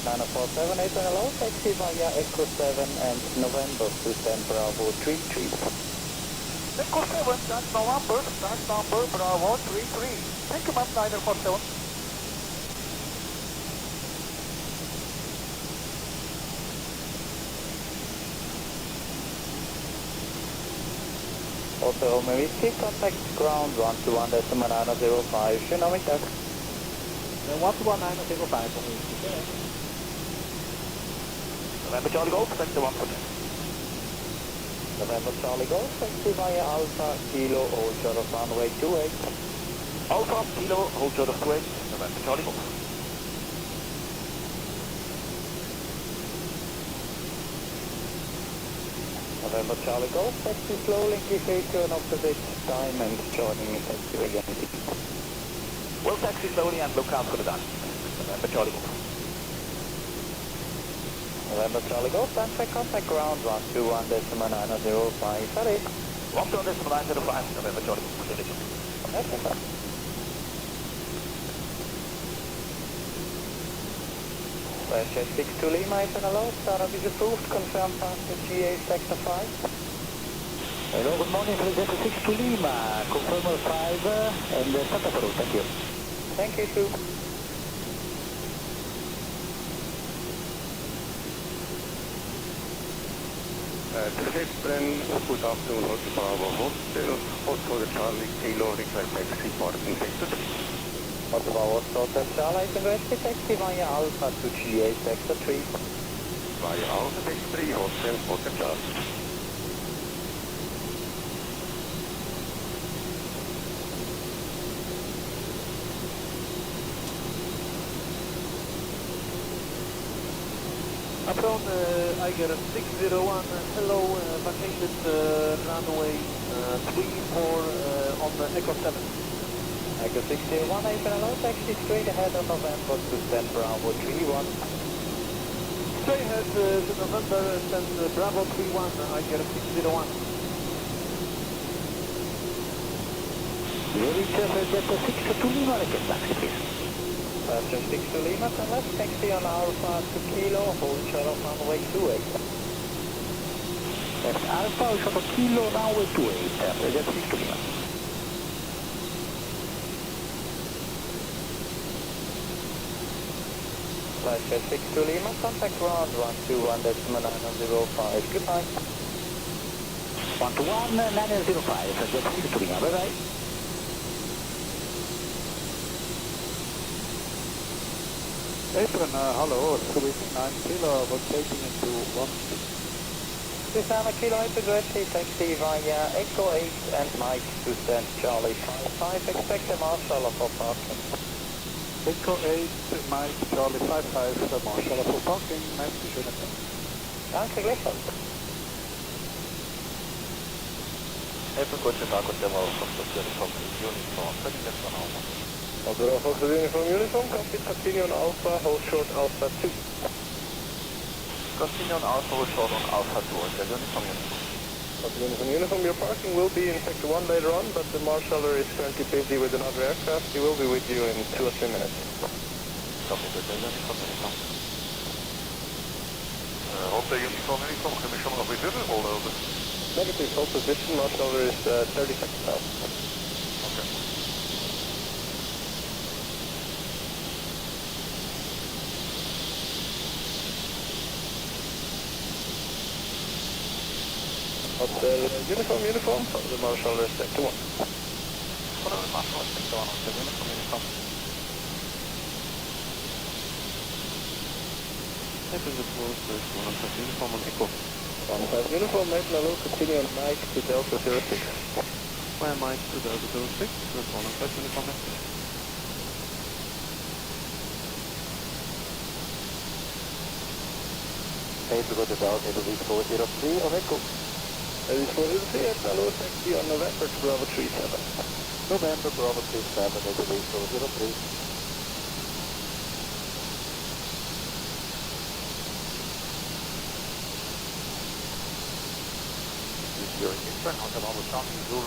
947, hello, taxi via Echo 7 and November to San Bravo 33. Echo 7, that's November, Bravo 33. Thank you, ma'am, 947. Also, Mavitsky, contact ground 121.905, Dynamic Duck. 121.905 for me. November Charlie Golf, taxi 1 for them. November Charlie Golf, taxi via Alpha, Kilo, hold short of runway 28. Alpha, Kilo, hold short of 28, November Charlie Golf. November Charlie Golf, taxi slow, link behavior and opposite time and joining taxi again. We'll taxi slowly and look out for the dust. November Charlie Golf. November Charlie Golf, contact ground 121.905, sorry. 121.905, November Charlie Golf. That's it. Jet 62 Lima, hello, startup is approved, confirmed passenger GA sector 5. Hello, good morning, Jet 62 Lima, confirm 5 and startup approved, thank you. Thank you too. Good afternoon, Hotel Bravo Hotel, Hotel Charlie, Kilo, request taxi, parking sector 3. Hotel Bravo Hotel Charlie, request taxi via Alpha to GA sector 3. Via Alpha sector 3, Hotel Charlie. Upon Eiger 601, hello, vacated runway 34 on Echo 7. Echo 601, hello, taxi straight ahead of November to San Bravo 31. Straight ahead to November, San Bravo 31, Eiger 601. You reach Jet 62 Lima, request taxi please. Passenger 62 Lima, turn left, taxi on Alpha to Kilo, hold short of runway 28. That's Alpha, short of Kilo, runway 28, Jet 62 Lima. Jet 62 Lima, contact ground 121.905, goodbye. 121.905, Jet 62 Lima, bye bye. Apron, hello, Swiss 9 Kilo, rotating into 1. This is Kilo Apron, taxi via Echo 8 and Mike to Stand Charlie 55, expect a marshal for parking. Echo 8, Mike, Charlie 55, Marshall for parking, merci, Jonathan. Danke, gleichfalls. Apron, guten Tag und der Wahl kommt das Uniform Uniform, können wir von Alpha. Also Fox Uniform Uniform, copy, continue on Alpha, hold short Alpha 2. Continue on Alpha, hold short on Alpha 2, the Uniform Uniform. Copy, Uniform Uniform, your parking will be in sector 1 later on, but the marshaller is currently busy with another aircraft. He will be with you in 2 or 3 minutes. Copy, the Uniform Uniform. Hotel Uniform Uniform, can we come up with it all over? Negative, hold position, marshaller is 30 seconds out. Okay. Hotel Uniform Uniform, the marshaller is sector 1. Follow the marshaller, sector 1, Hotel Uniform Uniform. Apron approved, Hotel Uniform on Echo. 15 Uniform, Maple hello, continue on Mike to Delta 06. Where Mike to Delta 06, that's 1 Uniform message. April go to Delta, it will be 403 on Echo. It is 403, hello, taxi on November to Bravo 37. November, Bravo 37, it will be 403. You're in front of the Bravo Charlie, Zulu,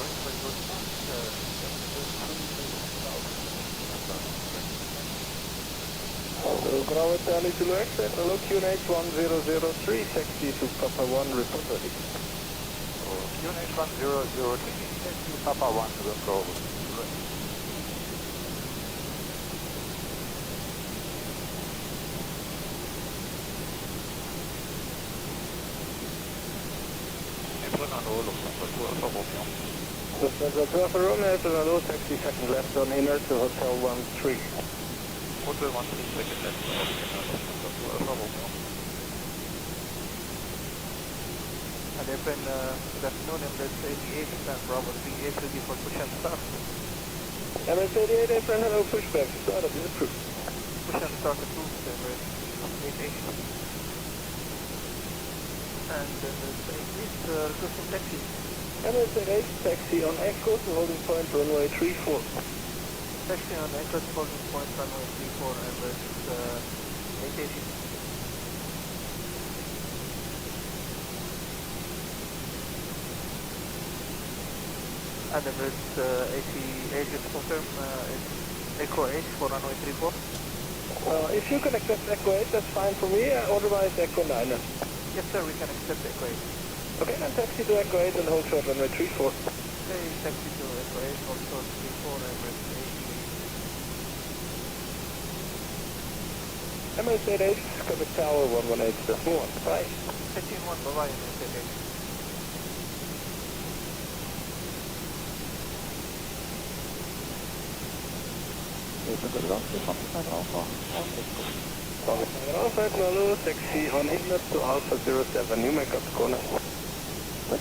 Bravo Charlie Zulu X-ray, hello QNH 1003, taxi to Papa 1, report ready. QNH 1003, taxi Papa 1 to the Bravo. Lufthansa Airlines Flight, hello, taxi second left on inner to Hotel 13. Hotel 13, second left on inner. And then good afternoon, Emirates 88, stand Bravo 38, ready for push and start. Emirates 88, April, hello, pushback, start up, is approved. Push and start approved, Emirates 88. And Emirates 88, requesting taxi. Emirates 88, taxi on Echo to holding point runway 34. Taxi on Echo to holding point runway 34, Emirates 88. And Emirates 88, just confirm it's Echo 8 for runway 34. If you can accept Echo 8, that's fine for me, otherwise Echo 9. Yes sir, we can accept Echo 8. Okay, then taxi to Echo 8 and hold short runway 34. Okay, taxi to Echo 8, hold short 34, Emirates 88. Emirates 88, Quebec Tower 118.1, bye. 181, bye-bye, Emirates 88. Alpha Nolo, taxi on inlet to Alpha 07, you make up the corner. I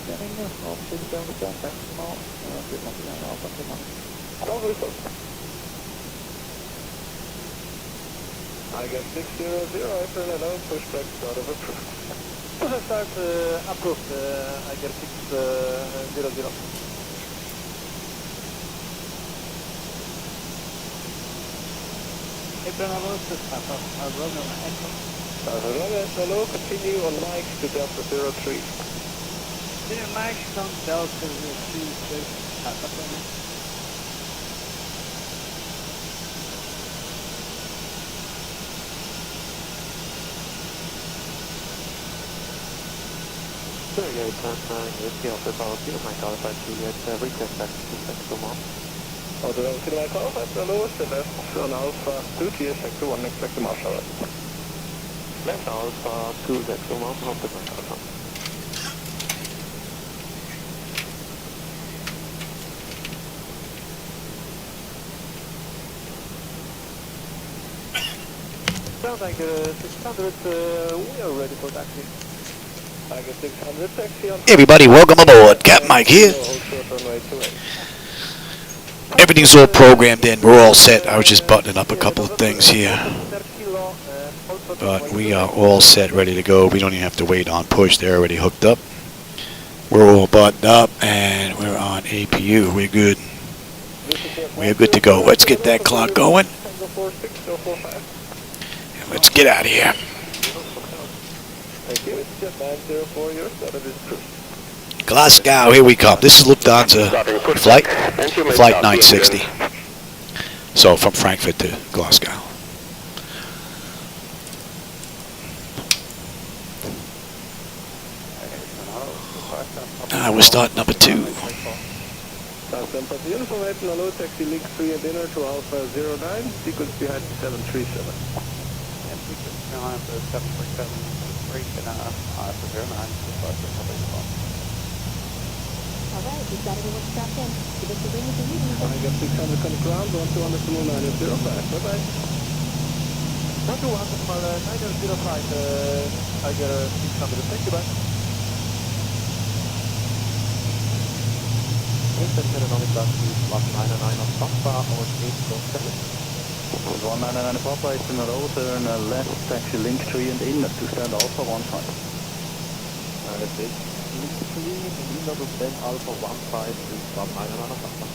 got 600, April, hello, pushback, start of approved. Start approved, I get 600. April, hello, continue on Mike to Delta 03. Mike from Delta 03, Auto to my call, hello, left on Alpha 2, TS sector 1, expect the marshal. Left Alpha 2, sector 1, hold the Alpha. Sounds like 600, we are ready for taxi. I got 600, taxi on... Everybody, welcome aboard. Captain Mike here. Everything's all programmed in. We're all set. I was just buttoning up a couple of things here. But we are all set, ready to go. We don't even have to wait on push. They're already hooked up. We're all buttoned up, and we're on APU. We're good. We're good to go. Let's get that clock going. And let's get out of here. Thank you, it's Jet 904, your status is approved. Glasgow, here we come. This is Lufthansa flight 960. So from Frankfurt to Glasgow. We're starting number 2. Information, hello, taxi link 3 and inner to Alpha 09, sequence behind 737. And sequence behind 737, 3 and Alpha 09, Alright, we've got everyone strapped in. Give us a ring if you need anything. I got 600 on the ground, 1200 to 905. Bye-bye. 1200 from 905, I got 600. Thank you, bye. With 199 Papa is in a row, turn left, taxi link 3 and inlet to stand Alpha 15. That's it. Link 3 and inlet to stand Alpha 15 to stop 999 Papa.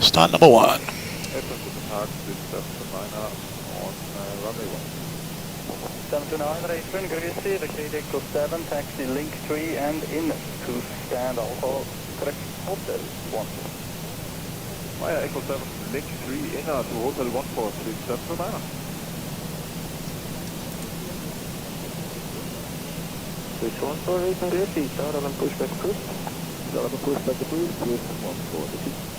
Start number 1. Runway 1. 729, Racewind, Gracie, the KD equals 7, taxi link 3 and inlet to stand Alpha Correct. Hotel 1. Via Echo 7, link 3 inner to Hotel 143, Central Manor. Switch 148 and Griffey, start on pushback approved. Start on pushback approved, Swift 142.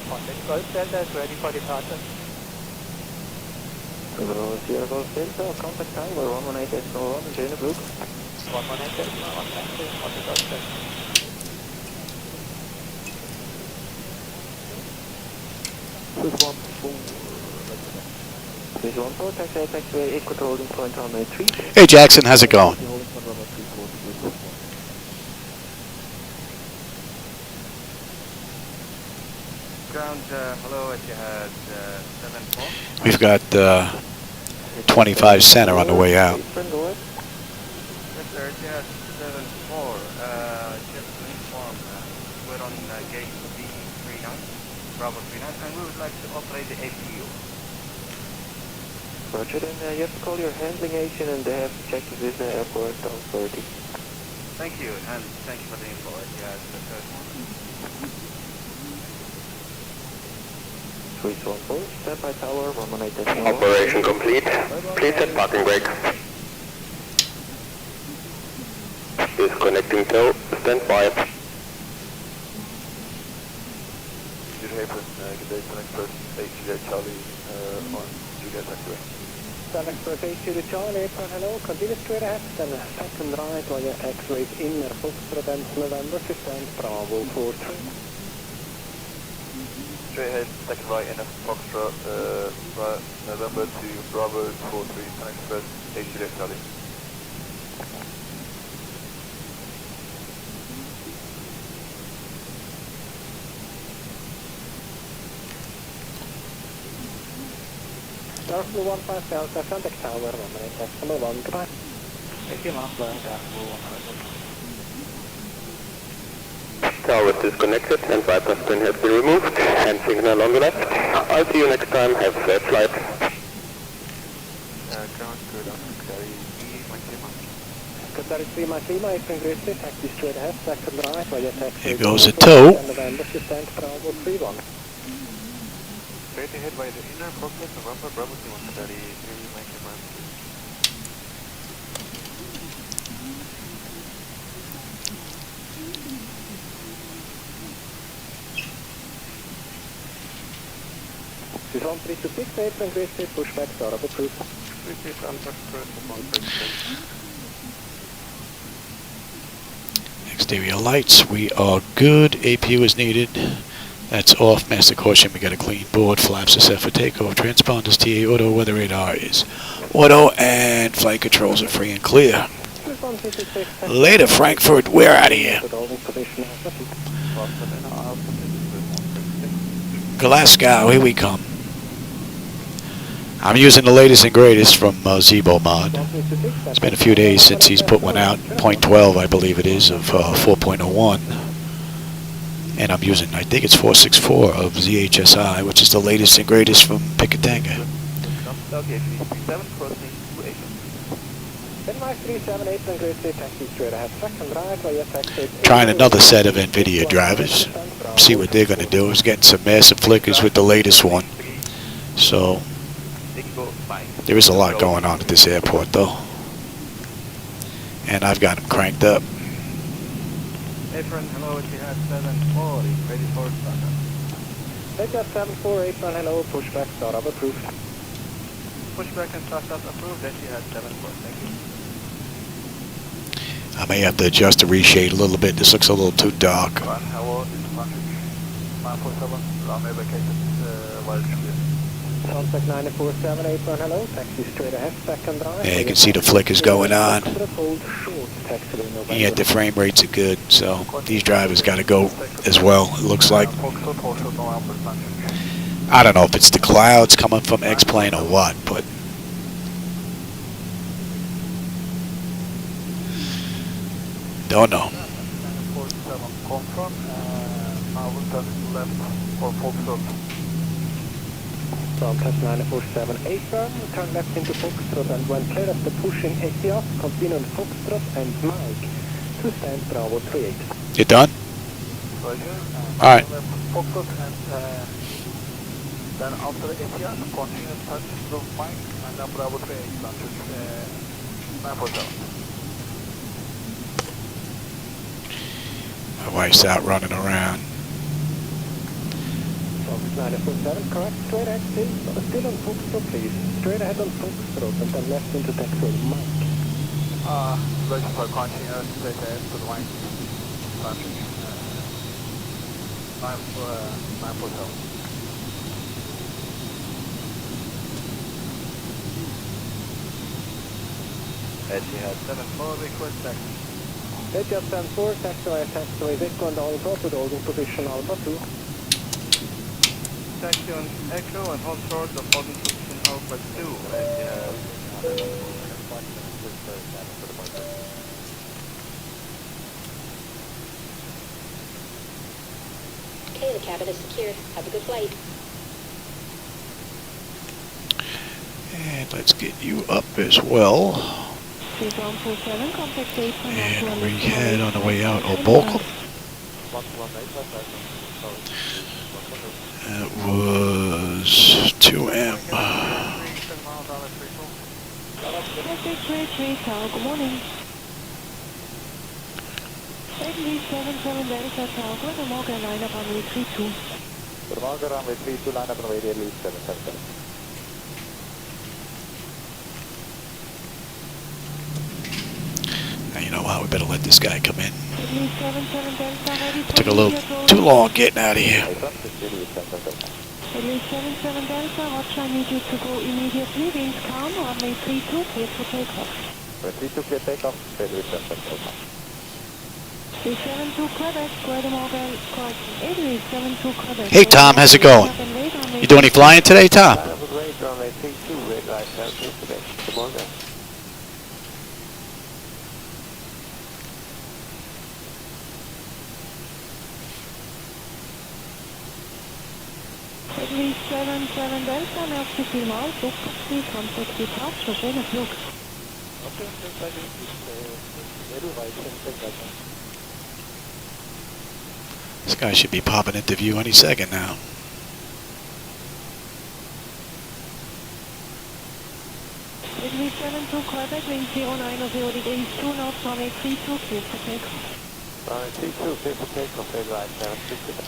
Contact Golf Delta is ready for departure. Sierra Golf Delta, contact tower 118.01, Jane Brook. 118, thank you, Contact Golf Delta. Switch 14, Switch 14, taxiway 8 control holding point on 3. Hey Jackson, how's it going? Ground, hello, Etihad 74. We've got 25 center on the way out. Yes, sir, Etihad 74. Just to inform, we're on gate B39, Bravo 39, and we would like to operate the APU. Roger, then you have to call your handling agent and they have to check the Visna Airport authority. Thank you, and thank you for the info, Etihad 31. Switch 14, standby tower 118.01. Operation complete. Please set parking brake. Disconnecting tow. Stand by. Haven, good day, Connect First, HJ Charlie, on Juliet taxiway. Select First 80 Charlie, hello, continue straight ahead, then second right via X-ray inner Foxtrot and November to stand Bravo 43. Straight ahead, second right, inner Foxtrot, November to Bravo 43, Connect First, HJ Charlie. Dark Blue 15 Delta, contact tower 118.01, goodbye. Thank you, Dark Blue 15. Tower is disconnected and bypass pin has been removed and signal on the left. I'll see you next time. Have a safe flight. Ground good on Qatari 3 Mike Lima, April Grizzly, taxi straight ahead, second right via taxi. Here goes the tow. November to stand Bravo 31. Straight ahead by the inner Foxtrot, November, Bravo 31, Qatari 3 Mike Lima. This is 1326, April Grizzly, pushback, start up approved. Exterior lights, we are good. APU is needed. That's off. Master caution, we got a clean board. Flaps are set for takeoff. Transponders TA auto. Weather radar is auto, and flight controls are free and clear. Later, Frankfurt. We're out of here. Glasgow, here we come. I'm using the latest and greatest from Zebo Mod. It's been a few days since he's put one out, 0.12 I believe it is, of 4.01. And I'm using, I think it's 464 of ZHSI, which is the latest and greatest from Picatanga. Trying another set of NVIDIA drivers. See what they're going to do. Is getting some massive flickers with the latest one. So there is a lot going on at this airport though. And I've got them cranked up. Apron, hello, Etihad 74, ready for startup. Etihad 74, Apron, hello, pushback, startup approved. Pushback and startup approved, Etihad 74, thank you. I may have to adjust the reshade a little bit. This looks a little too dark. Hello, this is Patrick, 947, runway vacated, wild clear. Contact 947, Apron, hello, taxi straight ahead, second right. Yeah, you can see the flickers going on. And yet the frame rates are good, so these drivers got to go as well, it looks like. I don't know if it's the clouds coming from X-Plane or what, but don't know. for Foxtrot. From touch 947 A firm, turn left into Foxtrot and when clear after pushing EDDF, continue on Foxtrot and Mike to stand Bravo 38. You done? Roger. Alright. Foxtrot and then after EDDF, continue touch from Mike and then Bravo 38 launches 947. My wife's out running around. From 947, correct, straight ahead, still on Foxtrot please. Straight ahead on Foxtrot and then left into taxi Mike. Roger for continuous straight ahead to the line. Launching 947. Etihad 74, request taxi. Etihad 74, taxiway Echo and all proper holding position Alpha 2. Taxi on Echo and hold short of holding position Alpha 2. Etihad. Okay, the cabin is secured. Have a good flight. And let's get you up as well. And we head on the way out Obolko. That was 2M. Good morning. 777 Delta Tower, the Morgan line up on way 32. Good morning, runway 32, line up on way 777. Now you know what, we better let this guy come in. It took a little too long getting out of here. 77 Delta, watch, I need you to go immediately. Wings calm, runway 32, clear for takeoff. 32 clear takeoff, fairway 777. 372 Quebec, square the Morgan, correction. 872 Quebec. Hey Tom, how's it going? You doing any flying today, Tom? Line up on way runway 32, red light, Quebec, good morning. Headley 77 Delta, merci vielmals. Lufthansa Contact Departure, schöner Flug. This guy should be popping into view any second now. Headley 72 Quebec, wind 090 degrees 2 knots, runway 32, clear for takeoff. Runway 32, clear for takeoff, red light, 767.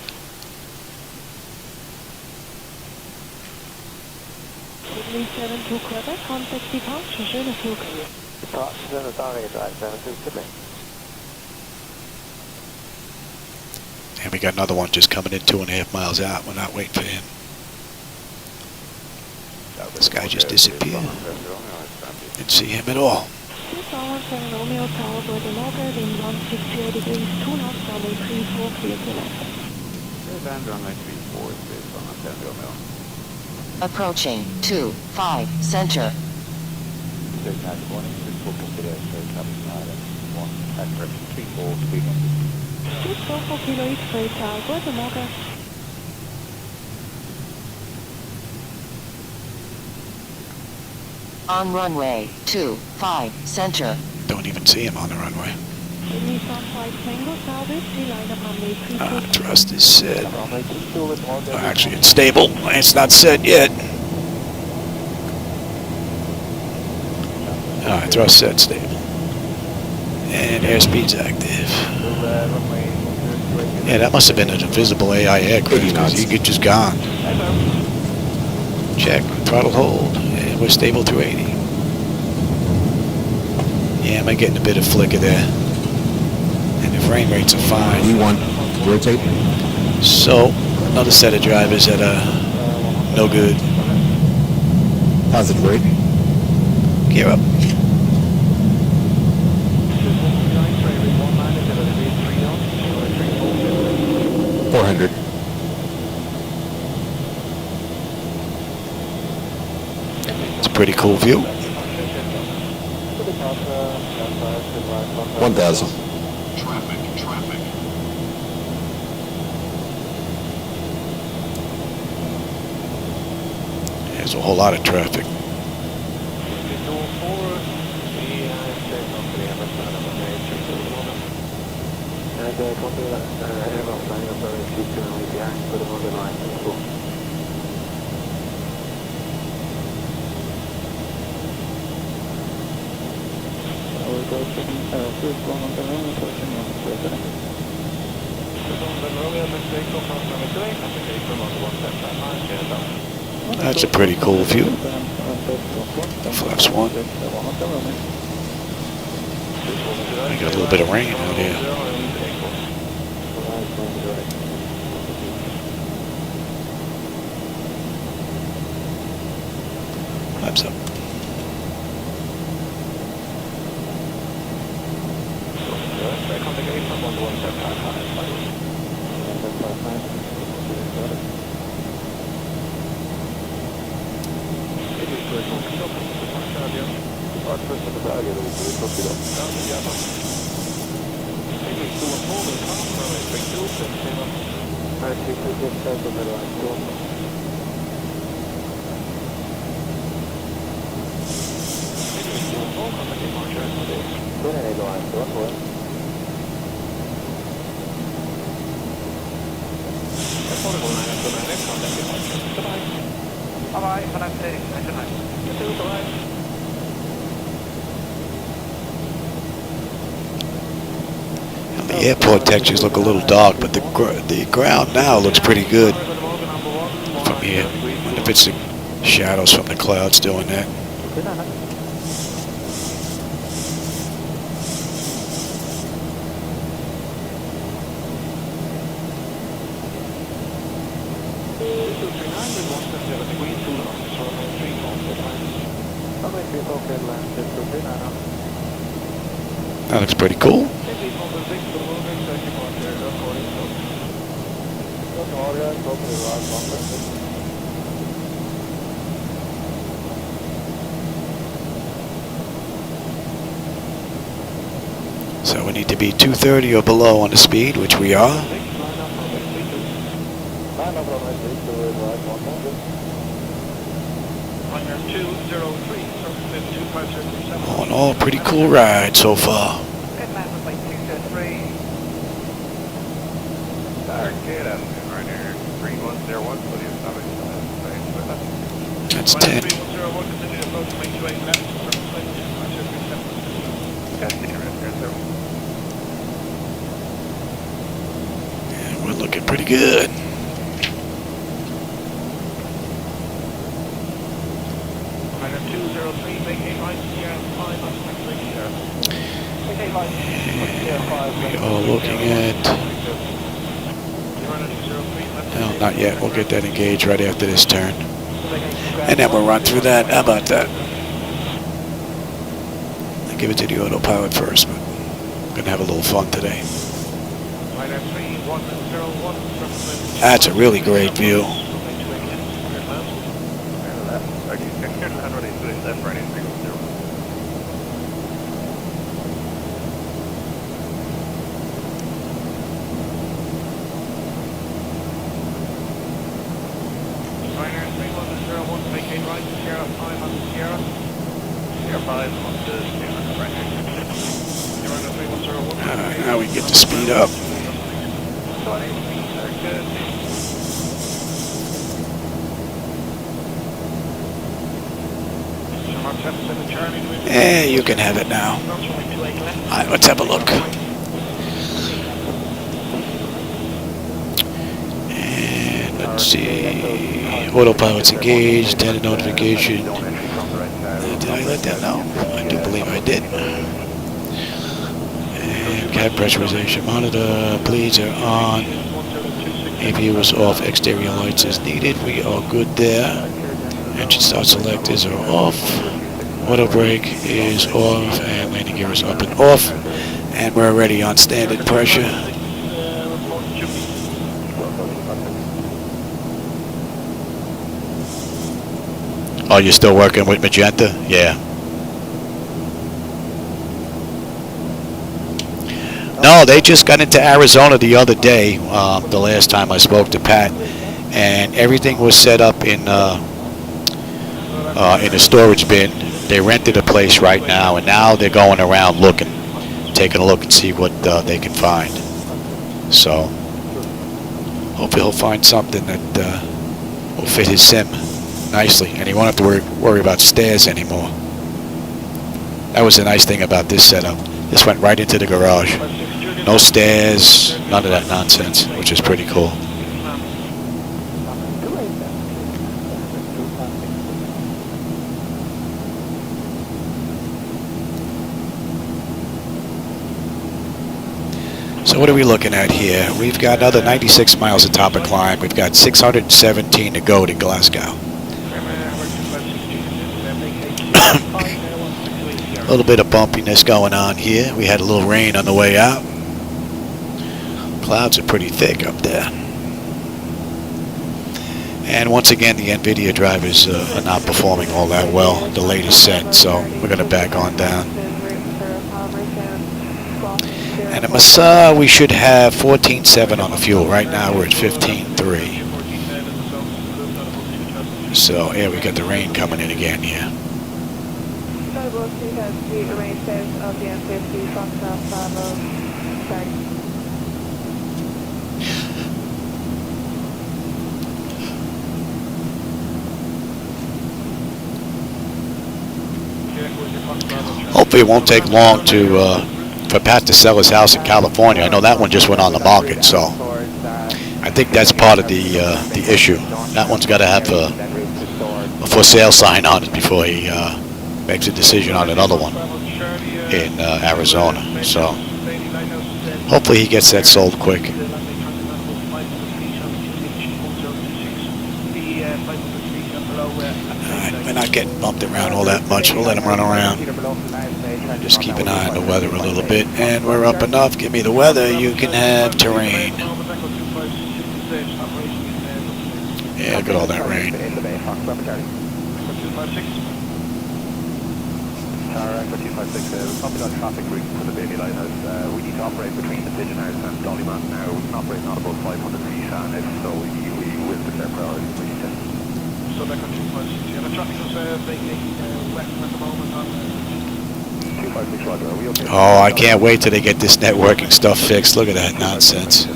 Headley 72 Quebec, Contact Departure, schöner Flug. Departure, red light, 767. And we got another one just coming in 2.5 miles out. We're not waiting for him. This guy just disappeared. Didn't see him at all. 2007 Romeo Tower, Brother Morgan, wind 160 degrees 2 knots, runway 34, clear to left. Runway 34, clear on 10 Romeo. Approaching 25 center. Good morning, this will consider straight up 1 at correction 34, 24 Kilo East Freight Tower, Brother Morgan. On runway 25 center. Don't even see him on the runway. Nissan 5 Tango, Southwest, line up on way 32. Thrust is set. Actually, it's stable. It's not set yet. Alright, thrust set, stable. And airspeed's active. Yeah, that must have been an invisible AI aircraft because he just gone. Check, throttle hold, and we're stable through 80. Yeah, am I getting a bit of flicker there? And the frame rates are fine. E1, rotate. So, another set of drivers that are no good. Positive rate. Gear up. 400. It's a pretty cool view. 1,000. There's a whole lot of traffic. That's a pretty cool view. Flaps 1. I got a little bit of rain out here. Flaps up. The airport textures look a little dark, but the ground now looks pretty good from here. I wonder if it's the shadows from the clouds doing that. That looks pretty cool. So we need to be 230 or below on the speed, which we are. All in all, pretty cool ride so far. That's 10. And we're looking pretty good. We are looking at... No, not yet. We'll get that engaged right after this turn. And then we'll run through that. How about that? I'll give it to the autopilot first, but I'm going to have a little fun today. That's a really great view. Now we get to speed up. Yeah, you can have it now. All right, let's have a look. And let's see. Autopilot's engaged. Data notification. Did I let that know? I do believe I did. And cab pressurization monitor. Bleeds are on. APU is off. Exterior lights as needed. We are good there. Engine start selectors are off. Auto brake is off. And landing gear is up and off. And we're already on standard pressure. Oh, you're still working with magenta? Yeah. No, they just got into Arizona the other day, the last time I spoke to Pat, and everything was set up in in a storage bin. They rented a place right now, and now they're going around looking, taking a look and see what they can find. So hopefully he'll find something that will fit his sim nicely, and he won't have to worry about stairs anymore. That was the nice thing about this setup. This went right into the garage. No stairs, none of that nonsense, which is pretty cool. So what are we looking at here? We've got another 96 miles of top of climb. We've got 617 to go to Glasgow. A little bit of bumpiness going on here. We had a little rain on the way out. Clouds are pretty thick up there. And once again, the NVIDIA drivers are not performing all that well, the latest set, so we're going to back on down. And at Massa, we should have 14.7 on the fuel. Right now, we're at 15.3. So, yeah, we got the rain coming in again here. Hopefully it won't take long for Pat to sell his house in California. I know that one just went on the market, so I think that's part of the issue. That one's got to have a for sale sign on it before he makes a decision on another one in Arizona. So hopefully he gets that sold quick. We're not getting bumped around all that much. We'll let him run around. Just keep an eye on the weather a little bit. And we're up enough. Give me the weather. You can have terrain. Yeah, look at all that rain. Echo 256, copy that traffic route for the Bailey Lighthouse. We need to operate between the Pigeon House and Dollyman now. We can operate not above 500 feet, and if so, we will declare priority. So Echo 256, yeah, the traffic is west at the moment on 256, Roger. Are we okay? Oh, I can't wait till they get this networking stuff fixed. Look at that nonsense.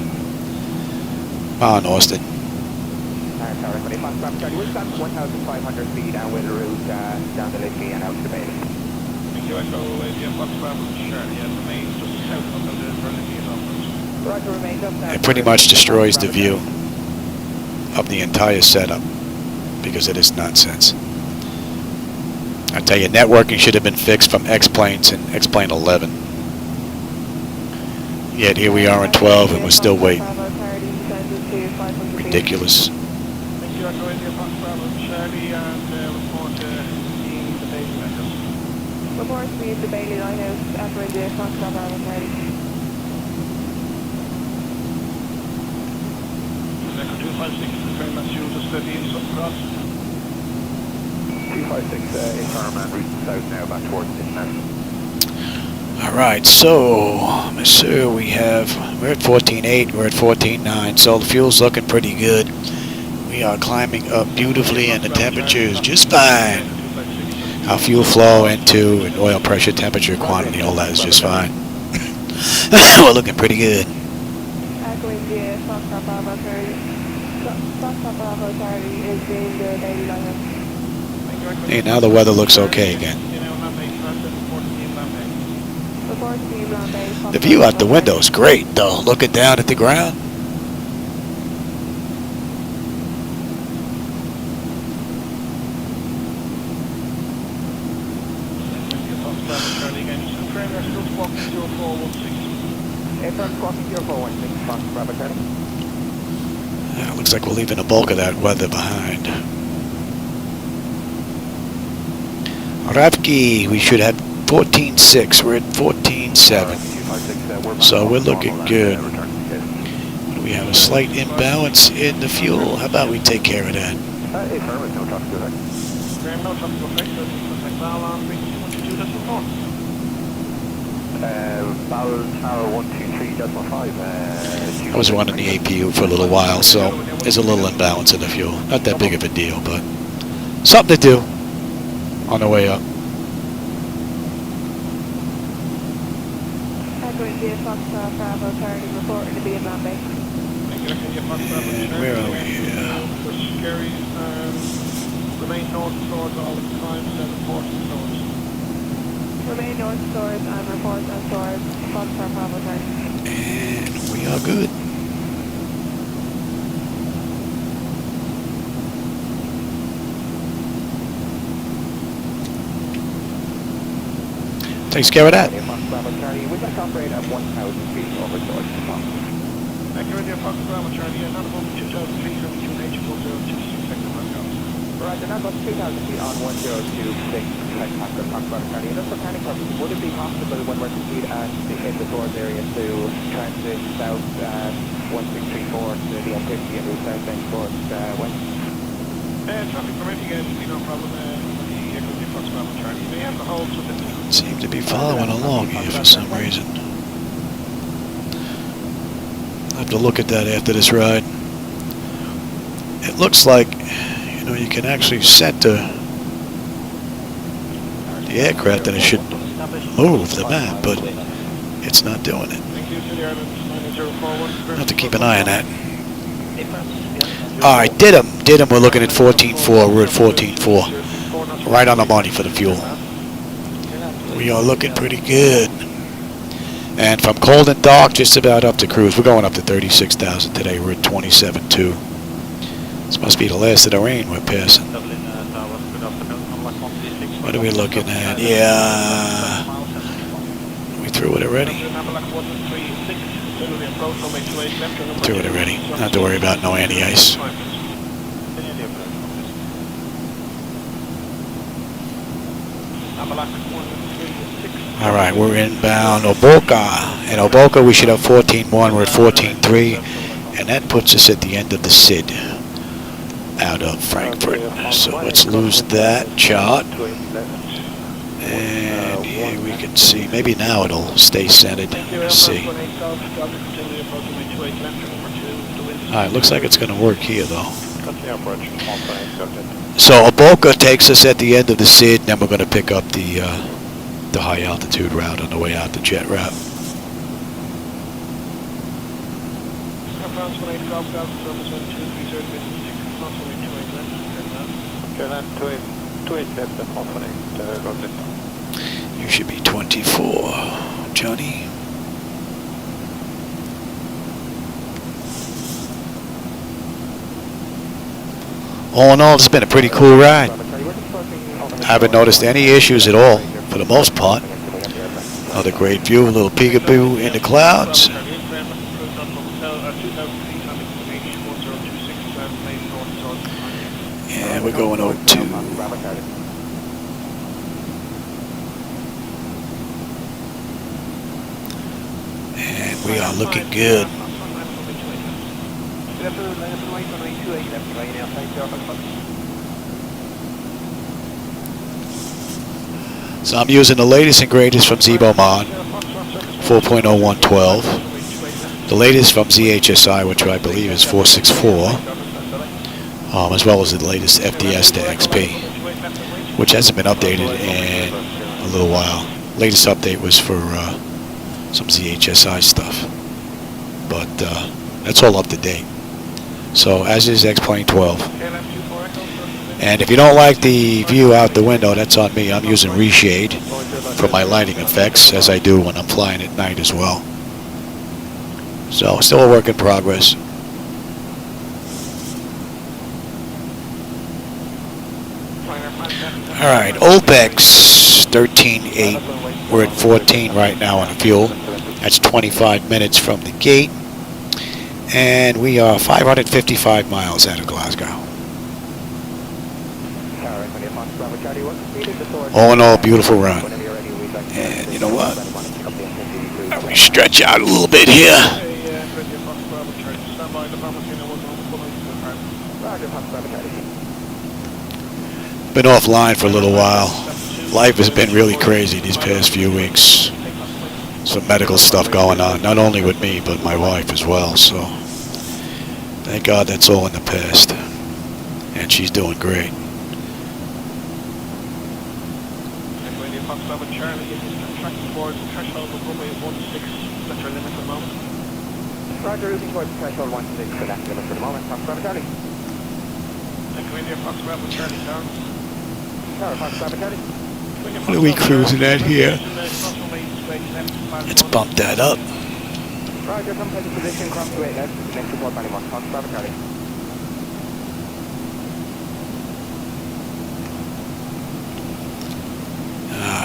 Come on, Austin. We've got 1,500 feet and with the route down the Liffey and out to the Bailey. It pretty much destroys the view of the entire setup because of this nonsense. I tell you, networking should have been fixed from X-Planes and X-Plane 11. Yet here we are in 12 and we're still waiting. Ridiculous. Report to the Bailey Lighthouse after the Foxtrot Bravo 30. Echo 256, confirm that's you, just steady something across. 256 is firm and route south now back towards International. Alright, so, monsieur, we're at 14.8, we're at 14.9, so the fuel's looking pretty good. We are climbing up beautifully and the temperature is just fine. Our fuel flow into and oil pressure, temperature, quantity, all that is just fine. We're looking pretty good. Echoing the Foxtrot Bravo 30. Foxtrot Bravo 30 is in the Bailey Lighthouse. Hey, now the weather looks okay again. The view out the window is great, though. Looking down at the ground. Looks like we're leaving the bulk of that weather behind. Ravki, we should have 14.6. We're at 14.7. So we're looking good. We have a slight imbalance in the fuel. How about we take care of that? I was running the APU for a little while, so there's a little imbalance in the fuel. Not that big of a deal, but something to do. on the way up. Echo India Foxtrot Bravo Charlie reporting to be in Bombay. And where are we here? Scary, remain north towards all the time, 740 towards. Remain north towards and report on towards Foxtrot Bravo Charlie. And we are good. Takes care of that. Bravo Charlie, we'd like to operate at 1,000 feet over George. Echo India Fox Bravo Charlie, not above 2,000 feet from QNH 4026 hectopascals. Right, they're not about 2,000 feet on 1026 hectopascal Fox Bravo Charlie. And just for planning purposes, would it be possible when we're complete and in the Swords area to transit south 1634 to the M50 and route southbound towards west? Traffic permitting, it should be no problem for the Echo India Fox Bravo Charlie. You may have the hold within the... Seem to be following along here for some reason. I'll have to look at that after this ride. It looks like, you know, you can actually set the aircraft and it should move the map, but it's not doing it. I'll have to keep an eye on that. Alright, did him. We're looking at 14.4. We're at 14.4. Right on the money for the fuel. We are looking pretty good. And from cold and dark, just about up to cruise. We're going up to 36,000 today. We're at 27.2. This must be the last of the rain we're passing. What are we looking at? Yeah. We through it already? Through it already. Not have to worry about no anti-ice. Alright, we're inbound Oboka. In Oboka we should have 14.1, we're at 14.3, and that puts us at the end of the SID out of Frankfurt. So let's lose that chart. And here we can see, maybe now it'll stay centered. Let's see. Alright, looks like it's going to work here though. So Oboka takes us at the end of the SID, and then we're going to pick up the high altitude route on the way out, the jet route. You should be 24, Johnny. All in all, it's been a pretty cool ride. I haven't noticed any issues at all, for the most part. Another great view, a little peekaboo in the clouds. And we're going over to... And we are looking good. So I'm using the latest and greatest from Zebomon, 4.0112. The latest from ZHSI, which I believe is 464. As well as the latest FDS to XP, which hasn't been updated in a little while. Latest update was for some ZHSI stuff. But that's all up to date. So as is X-Plane 12. And if you don't like the view out the window, that's on me. I'm using reshade for my lighting effects, as I do when I'm flying at night as well. So still a work in progress. Alright, OPEX 13.8. We're at 14 right now on the fuel. That's 25 minutes from the gate. And we are 555 miles out of Glasgow. All in all, beautiful run. And you know what? We stretch out a little bit here. Been offline for a little while. Life has been really crazy these past few weeks. Some medical stuff going on, not only with me, but my wife as well. So thank God that's all in the past. And she's doing great. Fox Bravo Charlie, it is tracking towards the threshold of runway 16, that's your limit for the moment. Roger, routing towards threshold 16 for that limit for the moment. Fox Bravo Charlie. And go in here, Fox Bravo Charlie, down. Tower, Fox Bravo Charlie. What are we cruising at here? Let's bump that up. Roger, come to the position, cross to 8 left, next report by 1, Fox Bravo Charlie.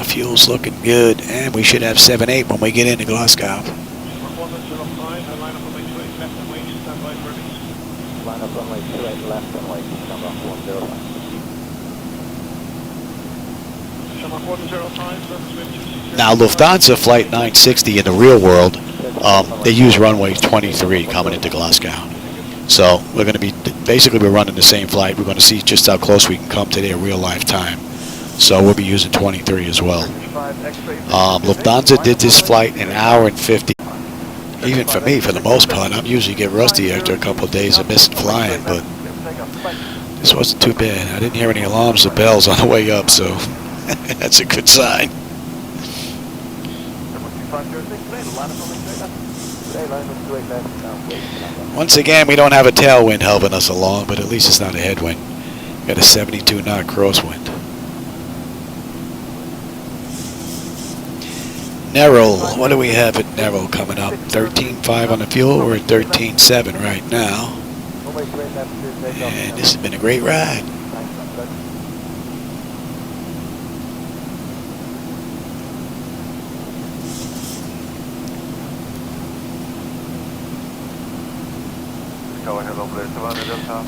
Fuel's looking good, and we should have 7-8 when we get into Glasgow. 1105, and line up runway 28 left and wait, stand by for release. Line up runway 28 left and wait, number 105. Shamrock 105, surface wind 260. Now, Lufthansa Flight 960 in the real world, they use runway 23 coming into Glasgow. So we're going to be, basically we're running the same flight. We're going to see just how close we can come to their real life time. So we'll be using 23 as well. Lufthansa did this flight in an hour and 50. Even for me, for the most part, I'm usually get rusty after a couple of days of missing flying, but this wasn't too bad. I didn't hear any alarms or bells on the way up, so that's a good sign. Once again, we don't have a tailwind helping us along, but at least it's not a headwind. We got a 72 knot crosswind. Nerrill, what do we have at Nerrill coming up? 13.5 on the fuel. We're at 13.7 right now. And this has been a great ride.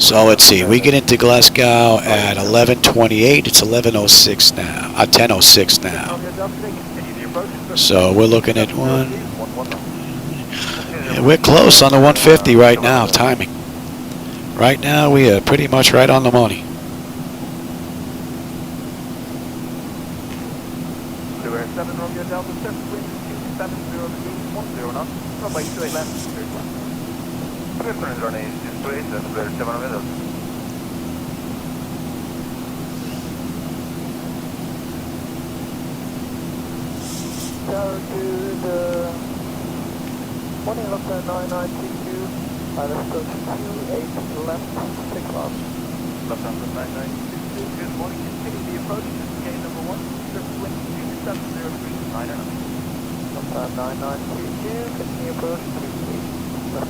So let's see, we get into Glasgow at 11:28. It's 11:06 now, 10:06 now. So we're looking at one. Yeah, we're close on the 150 right now, timing. Right now we are pretty much right on the money. Tower to the morning Lufthansa 9922, let's go to 28 left, 6 miles. Lufthansa 9922, good morning, continue the approach, gate number 1, surface wind 2703, 9 Lufthansa 9922, continue approach, 28 left.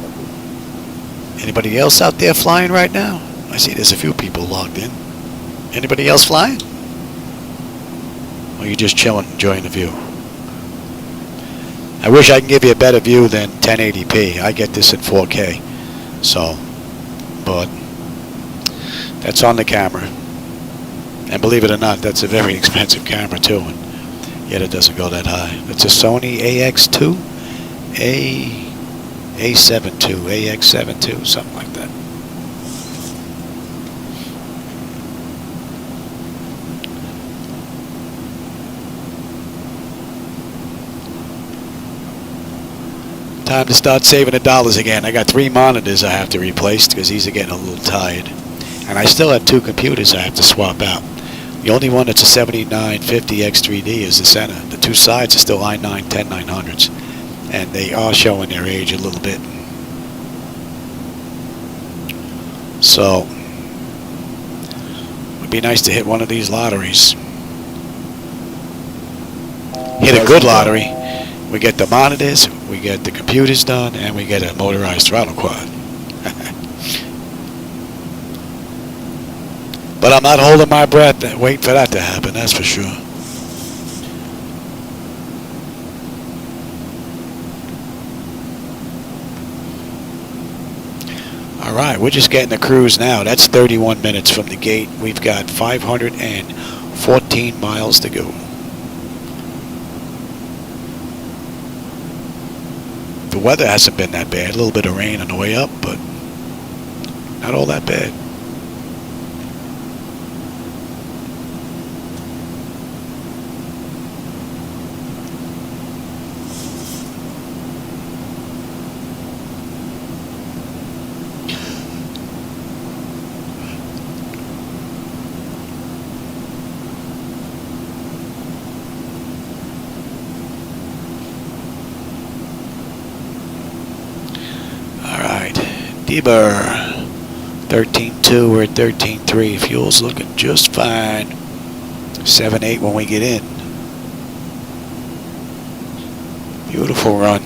Anybody else out there flying right now? I see there's a few people logged in. Anybody else flying? Or are you just chilling, enjoying the view? I wish I can give you a better view than 1080p. I get this in 4K. So, but that's on the camera. And believe it or not, that's a very expensive camera too. And yet it doesn't go that high. It's a Sony AX2, A72, AX72, something like that. Time to start saving the dollars again. I got 3 monitors I have to replace because these are getting a little tired. And I still have 2 computers I have to swap out. The only one that's a 7950 X3D is the center. The 2 sides are still i9 10900s. And they are showing their age a little bit. So, it would be nice to hit one of these lotteries. Hit a good lottery. We get the monitors, we get the computers done, and we get a motorized throttle quad. But I'm not holding my breath and waiting for that to happen, that's for sure. Alright, we're just getting the cruise now. That's 31 minutes from the gate. We've got 514 miles to go. The weather hasn't been that bad. A little bit of rain on the way up, but not all that bad. Deber. 13.2, we're at 13.3. Fuel's looking just fine. 7.8 when we get in. Beautiful run.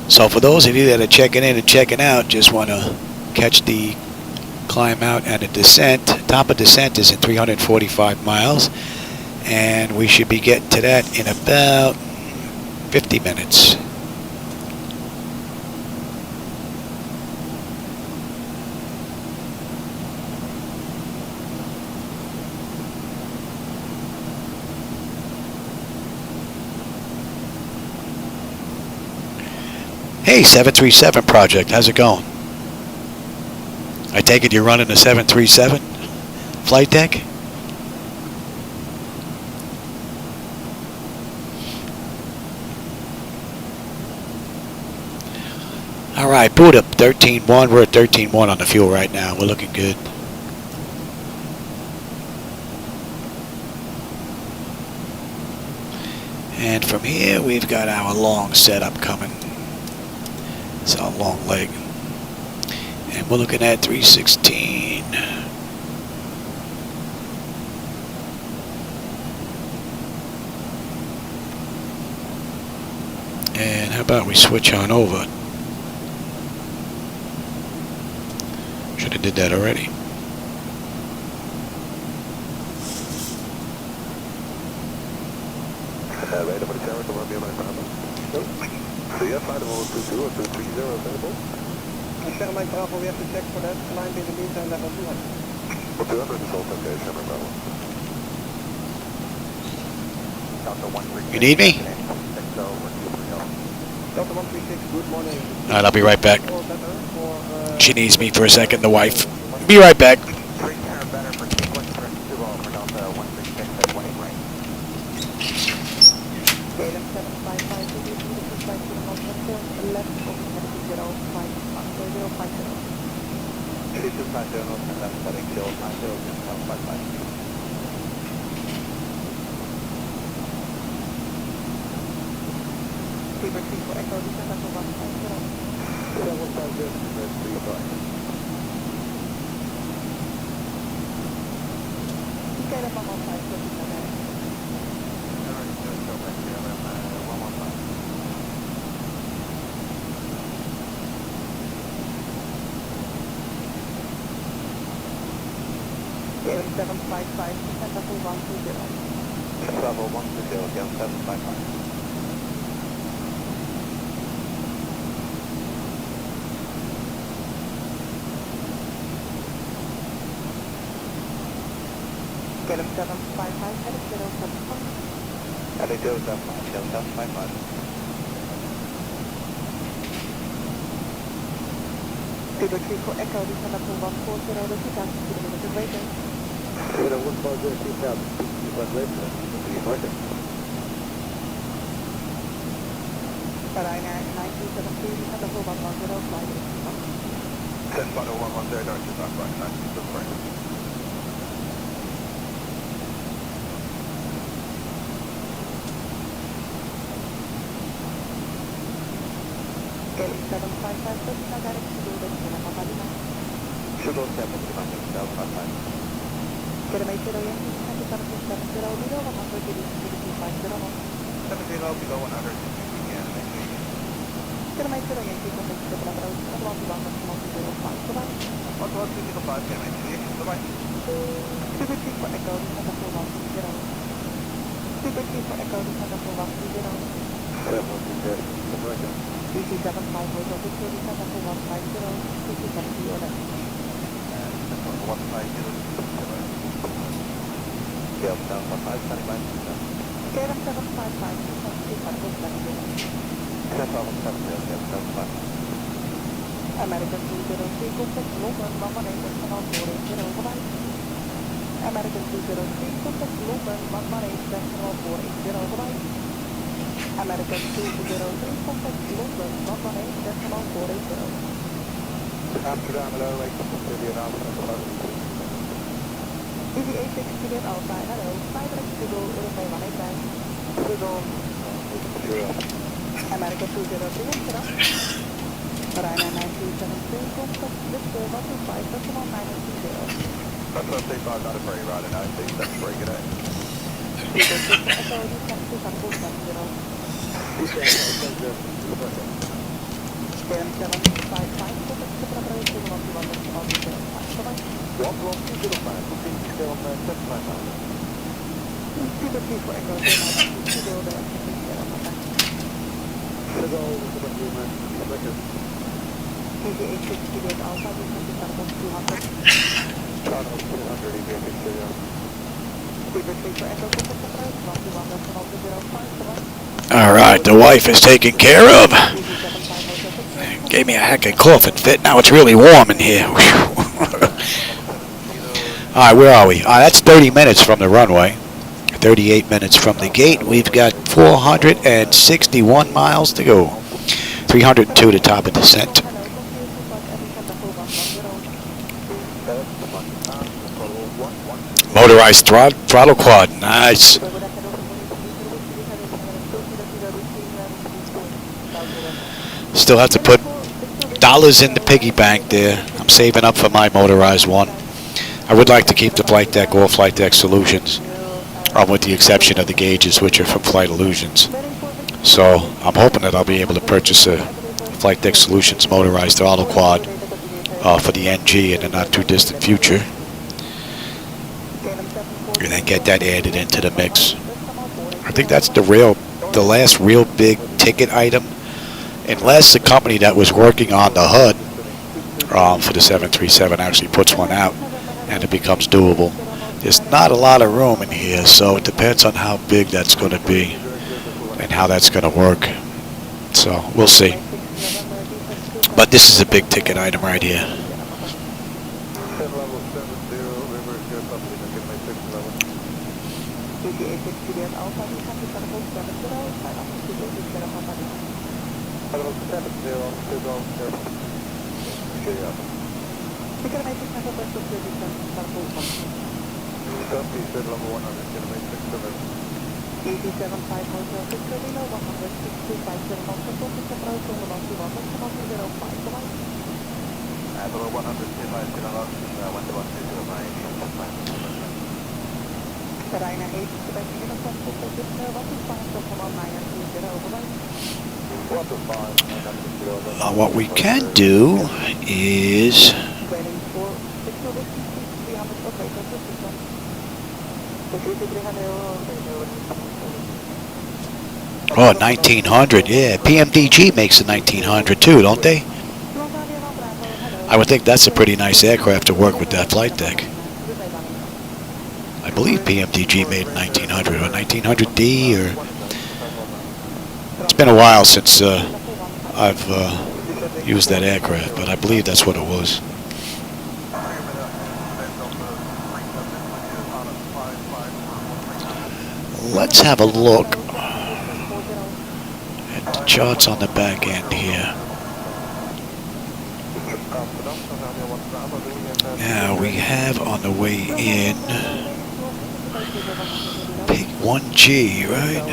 So for those of you that are checking in and checking out, just want to catch the climb out and the descent. Top of descent is in 345 miles, and we should be getting to that in about 50 minutes. Hey, 737 project, how's it going? I take it you're running a 737 flight deck? All right, boot up 13.1. We're at 13.1 on the fuel right now. We're looking good. And from here, we've got our long setup coming. It's our long leg. And we're looking at 316. And how about we switch on over? Should have did that already. Radar for the tower, Columbia, my problem. CF, flight level 22 or 230 available. Mike Bravo, we have to check for that. Climb in the meantime, level 200. Well, 200 is also okay, Sherman Bravo. You need me? Delta 136, good morning. All right, I'll be right back. She needs me for a second, the wife. Be right back. Travel 120, again 755. Get 755, headed 075. Headed 075. Zero 3 for Echo, descend up to 140, the 2,000 kilometers of radio. Zero 140, 2,000 radio. Ryanair 9273, descend up to 110, flight 10 final 110, don't you back right, 9273. Kelly 755, Tosca direct to the Cinema Palima. Sugar 755. Kilometer Yankee, 770, below 100, 250. 70 below 100, yeah, Kilometer Yankee, 770, below 105, goodbye. 105, kilometer, goodbye. Super 3 for Echo, descend up to 130. Super 3 for Echo, descend up to 130. 710, DC 75, Hotel Victor, descend up to 150, DC 70, order. 150, yeah, down 5, 75. KLM 755, 270, American 203, contact London, 118.480, goodbye. American 203, contact London, 118.480, goodbye. American 203, contact London, 118.480. Amsterdam, hello, 8 Alpha, EVA6 Juliet Alpha, hello, 5 Google, Uruguay 185. Google, America 203, Amsterdam. Ryanair 9273, contact with 125, decimal 920. That's what they thought, not a very right, and I think that's very good. Echo, you can see some All right, the wife is taken care of. Gave me a heckin' coughing fit. Now it's really warm in here. All right, where are we? That's 30 minutes from the runway. 38 minutes from the gate. We've got 461 miles to go. 302 to top of descent. Motorized throttle quad. Nice. Still have to put dollars in the piggy bank there. I'm saving up for my motorized one. I would like to keep the flight deck or flight deck solutions, with the exception of the gauges, which are from Flight Illusions. So I'm hoping that I'll be able to purchase a flight deck solutions motorized throttle quad for the NG in the not too distant future, and then get that added into the mix. I think that's the last real big ticket item, unless the company that was working on the HUD for the 737 actually puts one out and it becomes doable. There's not a lot of room in here, so it depends on how big that's going to be and how that's going to work. So we'll see. But this is a big ticket item right here. What we can do is oh, 1900, yeah. PMDG makes a 1900 too, don't they? I would think that's a pretty nice aircraft to work with that flight deck. I believe PMDG made 1900 or 1900D, or it's been a while since I've used that aircraft, but I believe that's what it was. Let's have a look at the charts on the back end here. Now we have on the way in Pig 1G, right?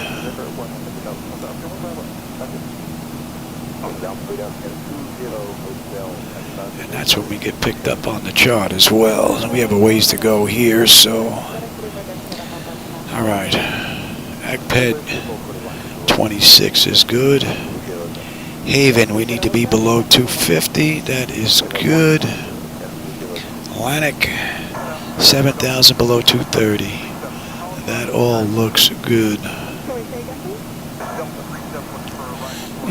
And that's when we get picked up on the chart as well. And we have a ways to go here, so all right. AgPed 26 is good. Haven, we need to be below 250. That is good. Atlantic 7,000 below 230. That all looks good.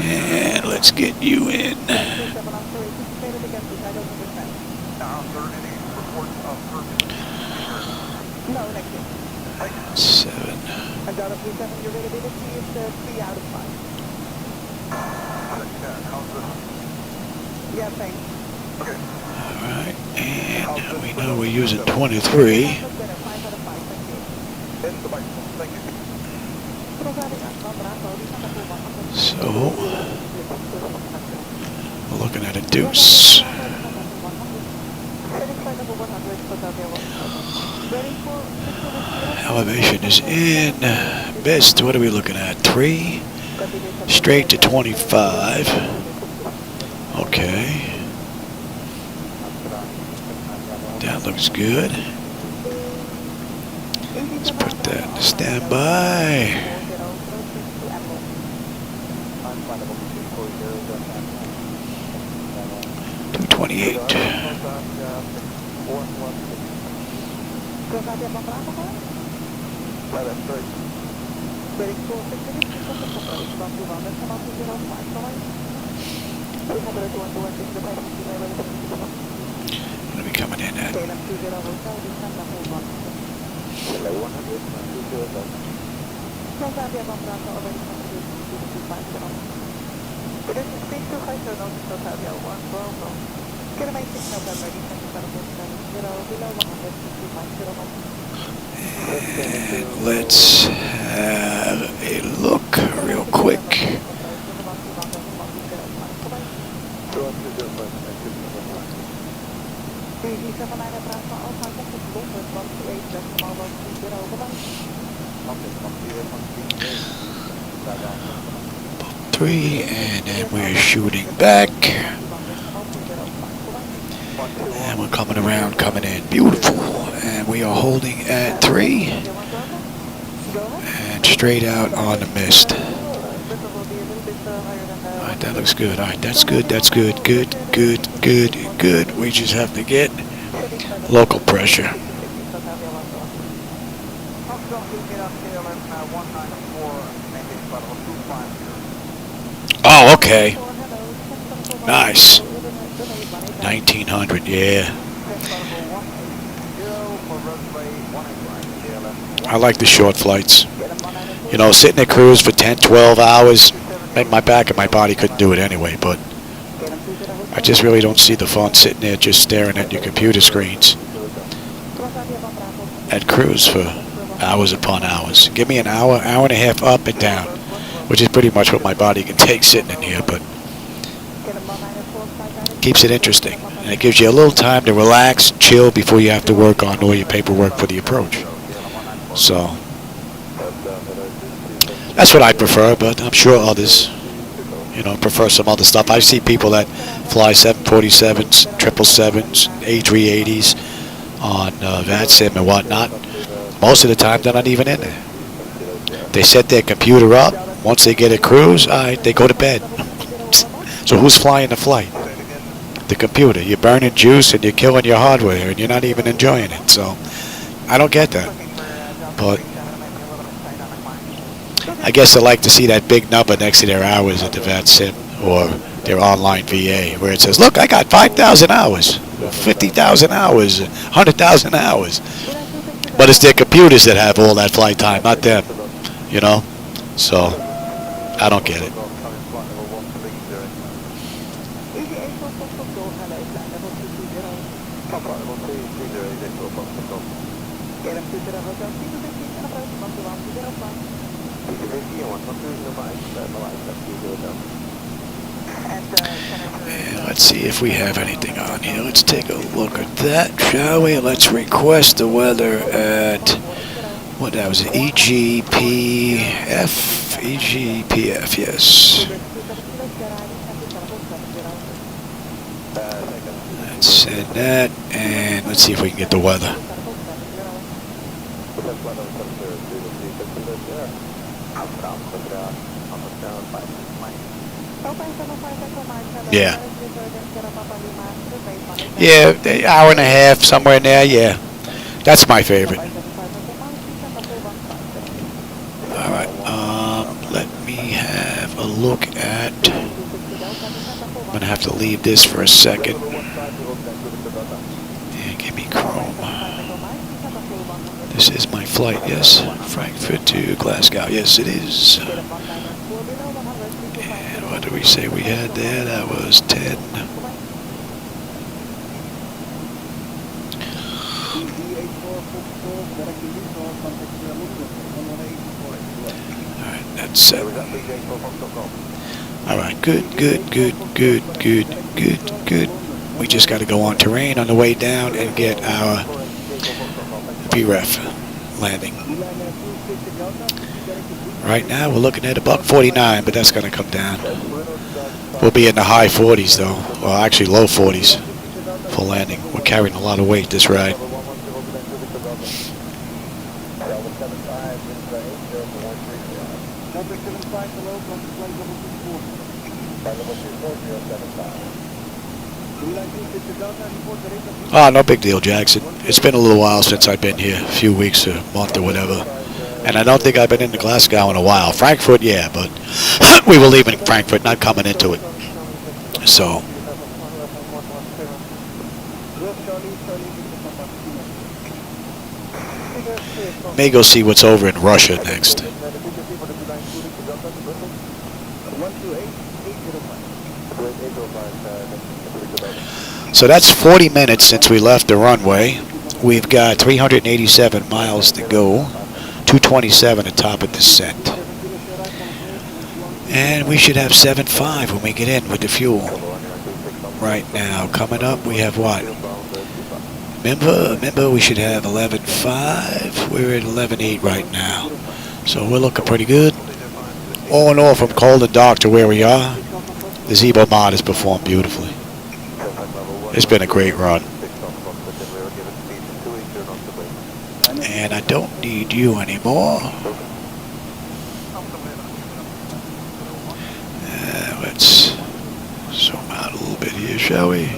And let's get you in. Seven. Alright, and we know we're using 23. So we're looking at a deuce. Elevation is in. Mist, what are we looking at? 3. Straight to 25. Okay. That looks good. Let's put that in standby. 228. What are we coming in at? 100. Let's have a look real quick. Three, and then we're shooting back. And we're coming around, coming in. Beautiful. And we are holding at 3. And straight out on the mist. Alright, that looks good. Alright, that's good, that's good. Good, good, good, good. We just have to get local pressure. Oh, okay. Nice. 1900, yeah. I like the short flights. You know, sitting at cruise for 10, 12 hours, my back and my body couldn't do it anyway, but I just really don't see the fun sitting there just staring at your computer screens at cruise for hours upon hours. Give me an hour, hour and a half up and down, which is pretty much what my body can take sitting in here, but keeps it interesting. And it gives you a little time to relax, chill before you have to work on all your paperwork for the approach. So that's what I prefer, but I'm sure others, you know, prefer some other stuff. I see people that fly 747s, 777s, A380s on VATSIM and whatnot. Most of the time, they're not even in there. They set their computer up. Once they get a cruise, they go to bed. So who's flying the flight? The computer. You're burning juice and you're killing your hardware and you're not even enjoying it. So I don't get that. But I guess they like to see that big number next to their hours at the VATSIM or their online VA where it says, look, I got 5,000 hours, 50,000 hours, 100,000 hours. But it's their computers that have all that flight time, not them, you know? So I don't get it. And let's see if we have anything on here. Let's take a look at that, shall we? Let's request the weather at, what that was, EGPF? EGPF, yes. Let's send that, and let's see if we can get the weather. Yeah. Yeah, an hour and a half, somewhere in there, yeah. That's my favorite. Alright, let me have a look at... I'm going to have to leave this for a second. Yeah, give me Chrome. This is my flight, yes. Frankfurt to Glasgow, yes it is. And what did we say we had there? That was 10. Alright, that's 7. Alright, good, good, good, good, good, good, good. We just got to go on terrain on the way down and get our BREF landing. Right now we're looking at about 49, but that's going to come down. We'll be in the high 40s though, well actually low 40s for landing. We're carrying a lot of weight this ride. Oh, no big deal, Jackson. It's been a little while since I've been here, a few weeks, a month or whatever. And I don't think I've been into Glasgow in a while. Frankfurt, yeah, but we were leaving Frankfurt, not coming into it. So. May go see what's over in Russia next. So that's 40 minutes since we left the runway. We've got 387 miles to go, 227 atop of descent. And we should have 7.5 when we get in with the fuel. Right now, coming up, we have what? Remember we should have 11.5. We're at 11.8 right now. So we're looking pretty good. All in all, from cold and dark to where we are, the Zebo mod has performed beautifully. It's been a great run. And I don't need you anymore. Let's zoom out a little bit here, shall we?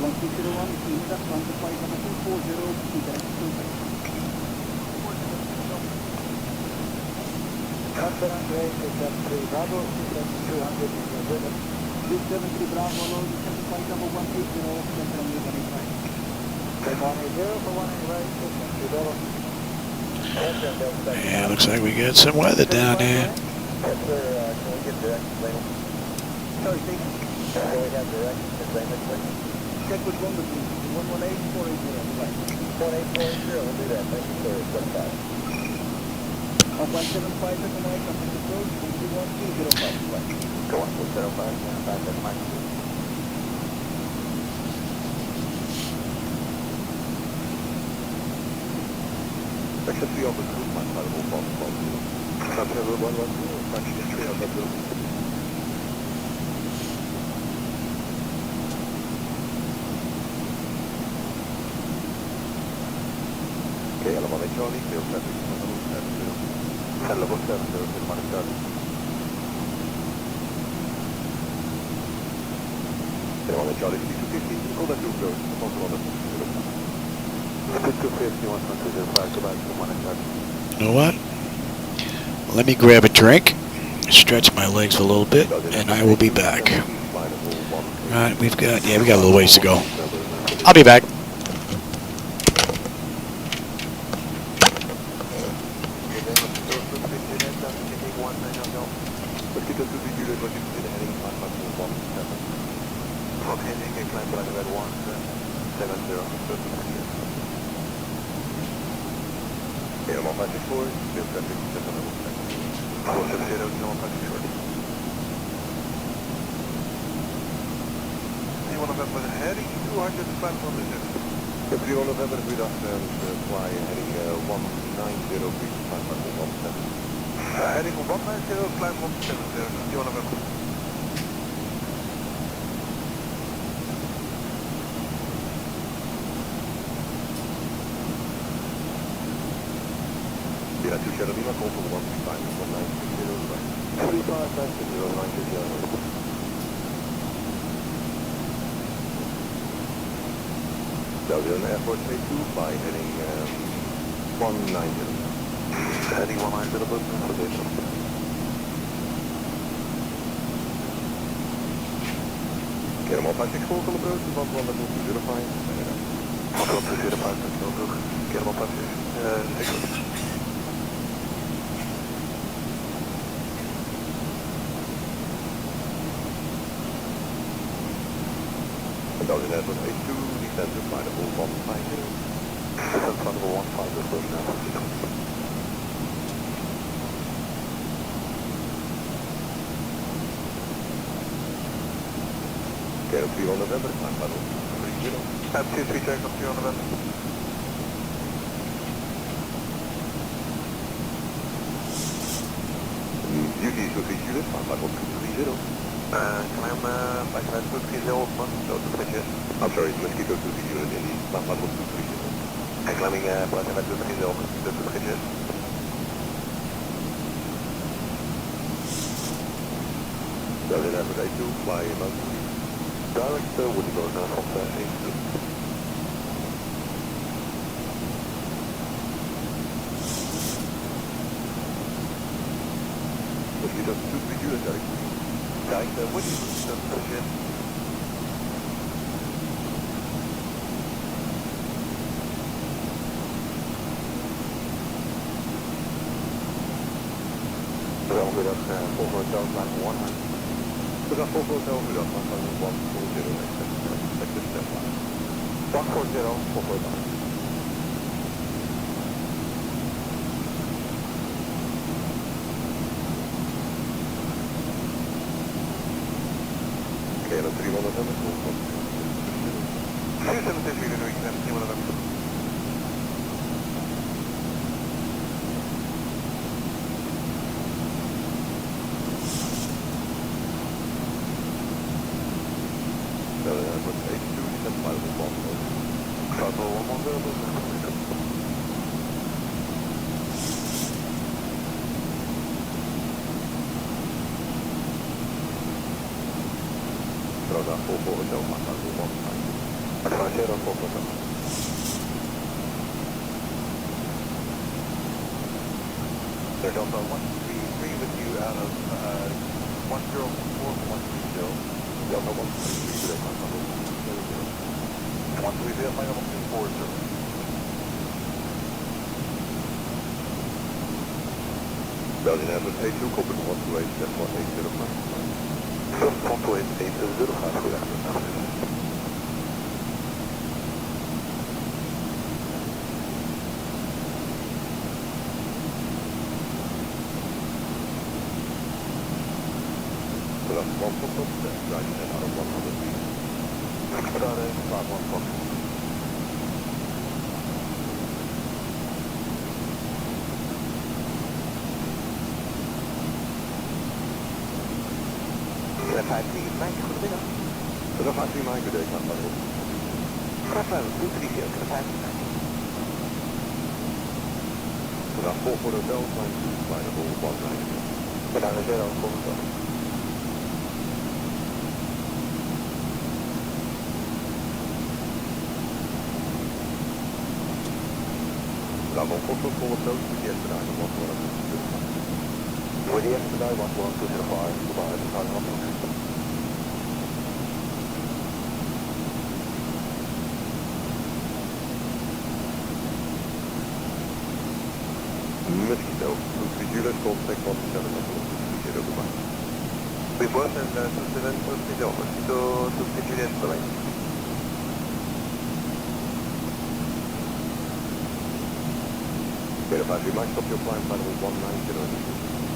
Yeah, looks like we got some weather down there. Okay, hello, Charlie, clear traffic on the route at level 7, Charlie. Hello, Charlie, 250, go back to road, You know what? Let me grab a drink, stretch my legs a little bit, and I will be back. Alright, we got a little ways to go. I'll be back. Airport 32 by heading 190. Heading 190 position. Get them all 564 on the road, 11205. 11205, get them all 564. Belgian Airport 82, descend to flight level 150. Descend flight level 15 is now. Okay, 3 on November, flight level 3. 23 check up here on November. UT is 230 Juliet, maar 230. Climb 230, so to pitches. I'm sorry, Mosquito 230 Juliet in the 230. And climbing 230, so to pitches. Berlin Airport A2, fly about direct would go now from A2. Mosquito 230 Juliet direct would you go to pitches. Goedemiddag, volgende hotel, line 100. Goedemiddag, volgende hotel, goedemiddag, line 140, expected step line. 140, volgende hotel. Okay, dan 300 en 473 weer nu, 300 en They're Delta 133 with you out of 104 from 130. Delta 133 today, 130, final 140. Belgian Airlines A2, copy 128, step 180. 128, 800, graag gedaan. Voor de hotel zijn bijna vol maar daar is er ook voor het dan nog voor het hotel die eerste dag wat worden voor de eerste dag wat worden tussen de vaart voorbij de gang op Mosquito, 230 Juliet, contact 17 Mosquito Dubai. Report and 27 Mosquito, Mosquito 230 Juliet, Dubai. Verify if you might stop your climb final 190.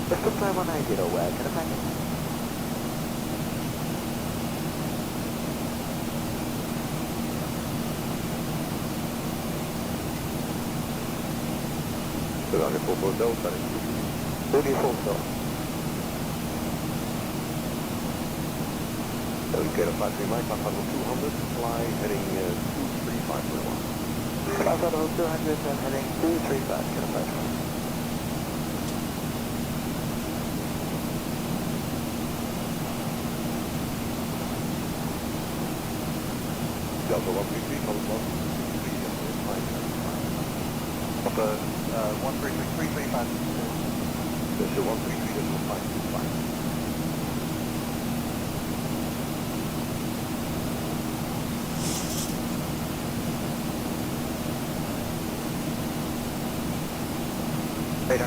Let's stop climb 190, can I find it? Dan is voor hotel, daar is het. Hoe die volgende? Dan keer op 5 Mike, dan gaat het 200, fly heading 235 for 1. Dan gaat het 200 and heading 235, keer op 5 Delta 133 van het land. 133, dus de 133 is nog 525.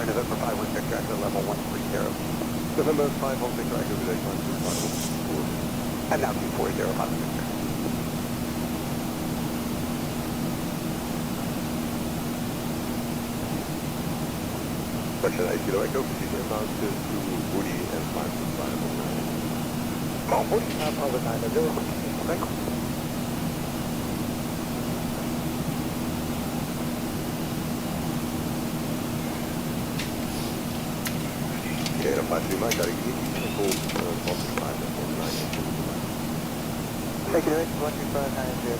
November 5 was tractor level 130. November 5 on tractor today, 125. And now 240, 5 Section 8 kilo echo, precision amount to Woody and 5 to 5 on 9. Woody, over 9 0. Frankfurt. Thank you, 13590.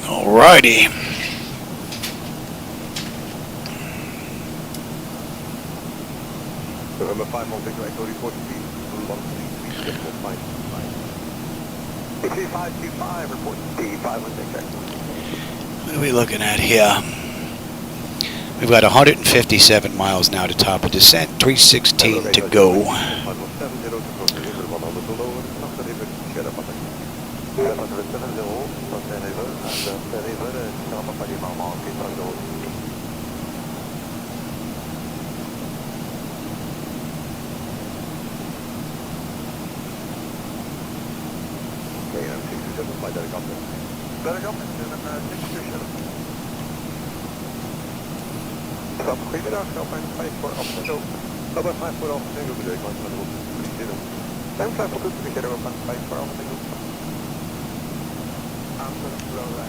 Alrighty. November 5 on Victor Echo report speed 133.5. 3525 report speed 516. What are we looking at here? We've got 157 miles now to top of descent, 316 to go. Goedemiddag, Alpine 5 voor Amsterdam. Alpine 5 voor Amsterdam, bedoel ik, want we hebben op de en 5 voor goed, ik heb Alpine 5 voor Amsterdam. Amsterdam, Florida,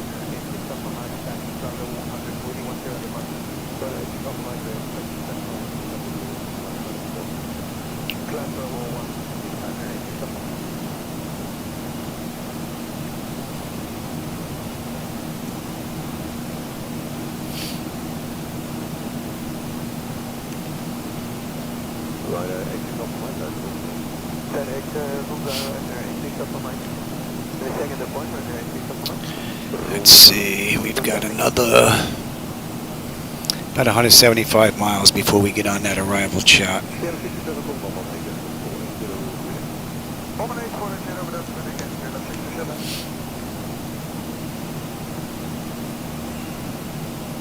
it's up on my back, Florida 141 here at the mark. But it's up on my back, Glasgow 1, it's up on my Let's see, we've got another about 175 miles before we get on that arrival shot.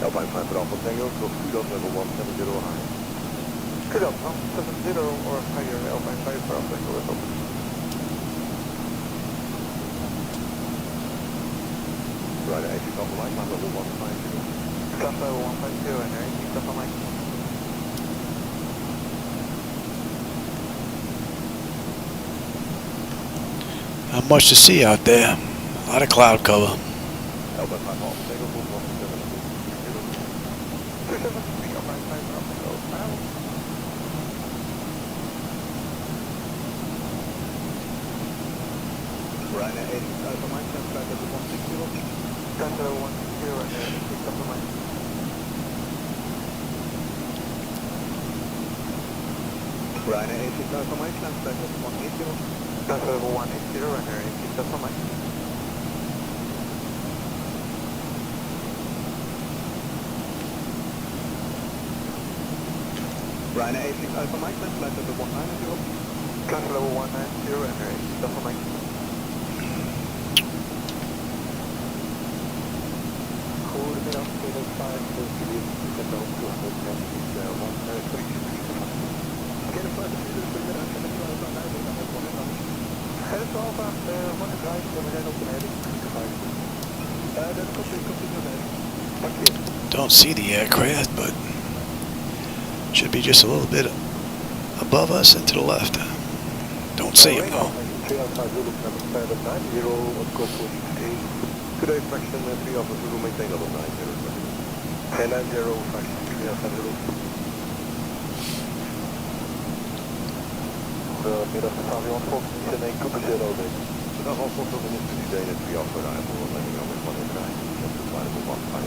Alpine 5 for Alpha Tango, so kudos level 170 high. Kudos, 170 or higher, Alpine 5 for Alpha Tango is open. Right, 80 off the line, level 150. Class level 150 and 80 off the line. Not much to see out there. A lot of cloud cover. Alpine 5 off Tango, 170. Ryanair 80 Alpha Mike, flight level 160. Flight level 160 and 86 Alpha Mike. Ryanair 86 Alpha Mike, flight level 180. Flight level 180 and 86 Alpha Mike. Ryanair 86 Alpha Mike, flight level 190. Flight level 190 and 86 Alpha Mike. Goedemiddag, 205, ik heb ook 200 Don't see the aircraft, but should be just a little bit above us and to the left. Don't see him though. Today fraction 3 Alpha Zulu, maintain level 90. 1090 fraction 3 Alpha Zulu. Goedemiddag, Avion Fox, Nissan 1 Cooper 0 day. Vandaag al Fox op de studie D en 3 Alpha Rijn voor landing on with 1 Rijn. Just to fly level 15.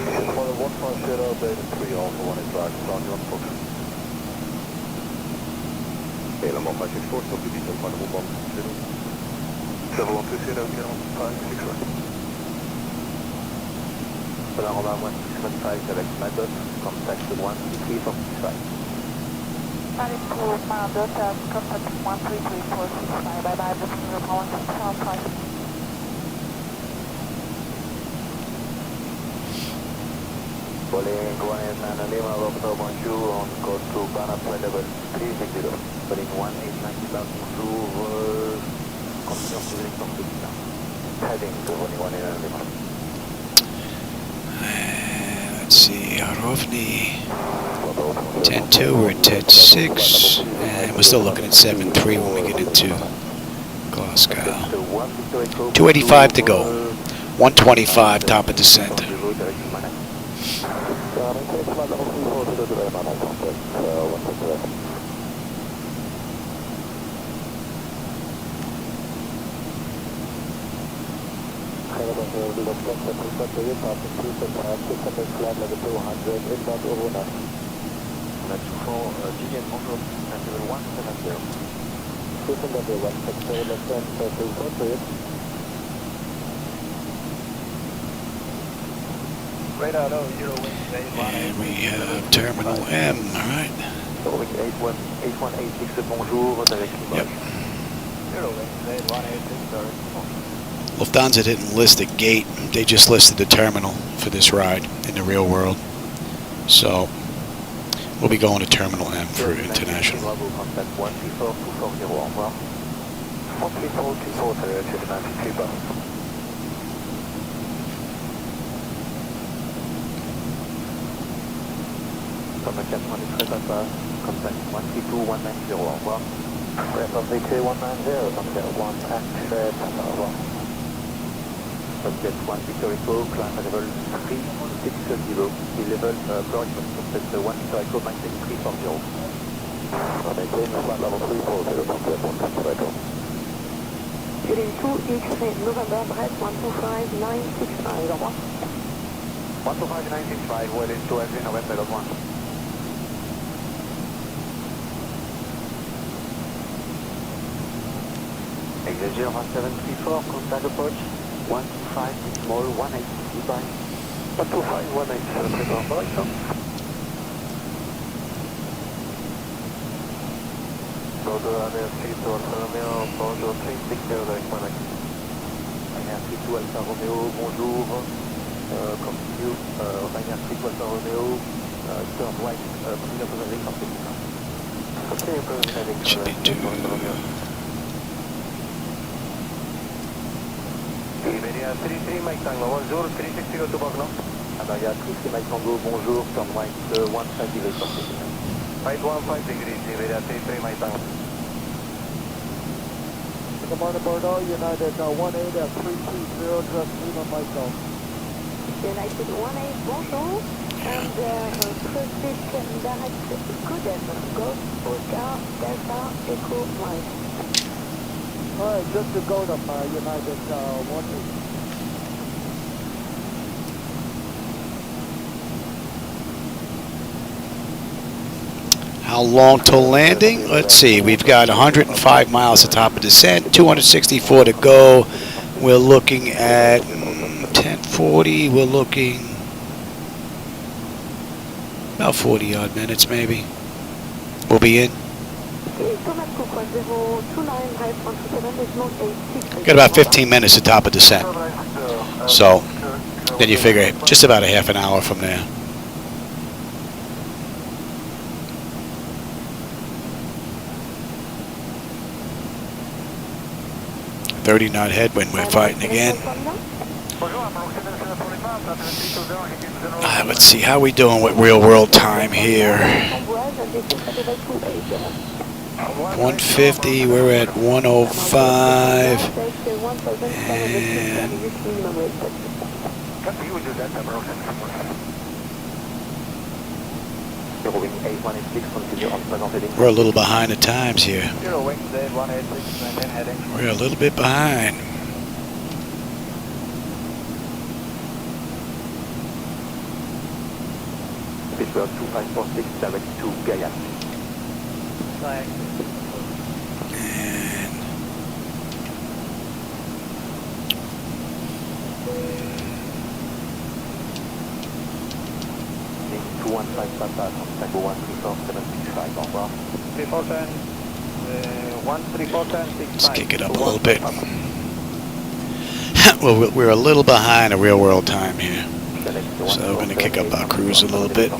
Nissan 150 day and 3 Alpha 1 is right, Avion Fox. Helemaal 564, stop de diesel van de Bombam 0. 710, 5, 6 right. Alabama 175, direct method, contact 13465. Delta, contact 133.465, bye-bye, booking your policy, South 5. Calling 189 Lima, Rockto, bonjour, on code to Bana, flight level 360. Calling 189 bonjour, heading to 189 Lima. Let's see, Arovni 10-2, we're at 10-6, and we're still looking at 7-3 when we get into Glasgow. 285 to go, 125 top of descent. Maintain flight level 340 to the Lima, nice contact, 167. Lufthansa Frankfurtvia passing through Frankfurt, contact flight level 200, inbound over 9. That's for GDN control, level 170. Houston level 170, Lufthansa Frankfurtvia. Radar low, 0 wing, And we have Terminal M, alright. 8186, bonjour, direct Lima. Yep. 0 wing, 186, direct. Lufthansa didn't list the gate, they just listed the terminal for this ride in the real world. So, we'll be going to Terminal M for international. Bravo, contact 134-240, au revoir. 134-240, check 93 bound. Contact 493 passage, contact 132-190, au revoir. Frankfurt 190, contact 1 access, au revoir. Subject 1 Victor Echo, climb level 360, level correction, subject 1 Victor Echo, maintain 340. Maintain flight level 340, subject 1 Victor Echo. Heading 2X November, Brett 125965, au revoir. 125965, well into every November, level 1. Exagere 1734, contact approach. 125, small, 180, goodbye. 125, 187, prepare for right, sir. Bonjour, merci, to Alpha Romeo, bonjour, 360, direct Monaco. Merci to Alpha Romeo, bonjour, continue, merci to Alpha Romeo, turn right, preliminary complete. Okay, preliminary complete, Alpha Romeo. Iberia 33 Mike Tango, bonjour, 360 to Bogno. Iberia 33 Mike Tango, bonjour, turn right, 15 degrees complete. Right 15 degrees, Iberia 33 Mike Tango. Commander Bordeaux, United 18 at 320, just Lima Michael. United 18, bonjour. And proceed direct Coden, Golf, Oscar, Delta, Echo, Mike. Alright, just to go to United 18. How long till landing? Let's see, we've got 105 miles to top of descent, 264 to go. We're looking at 1040, we're looking about 40 odd minutes maybe. We'll be in. Got about 15 minutes to top of descent. So, then you figure just about a half an hour from there. .30 knot headwind, we're fighting again. Let's see, how we doing with real world time here? 150, we're at 105. And we're a little behind the times here. We're a little bit behind. Pittsburgh 2546, direct to Guyana. And 215 Papa, Tango 134, 765, au revoir. 3410, 13410, let's kick it up a little bit. Well, we're a little behind a real world time here. So we're going to kick up our cruise a little bit.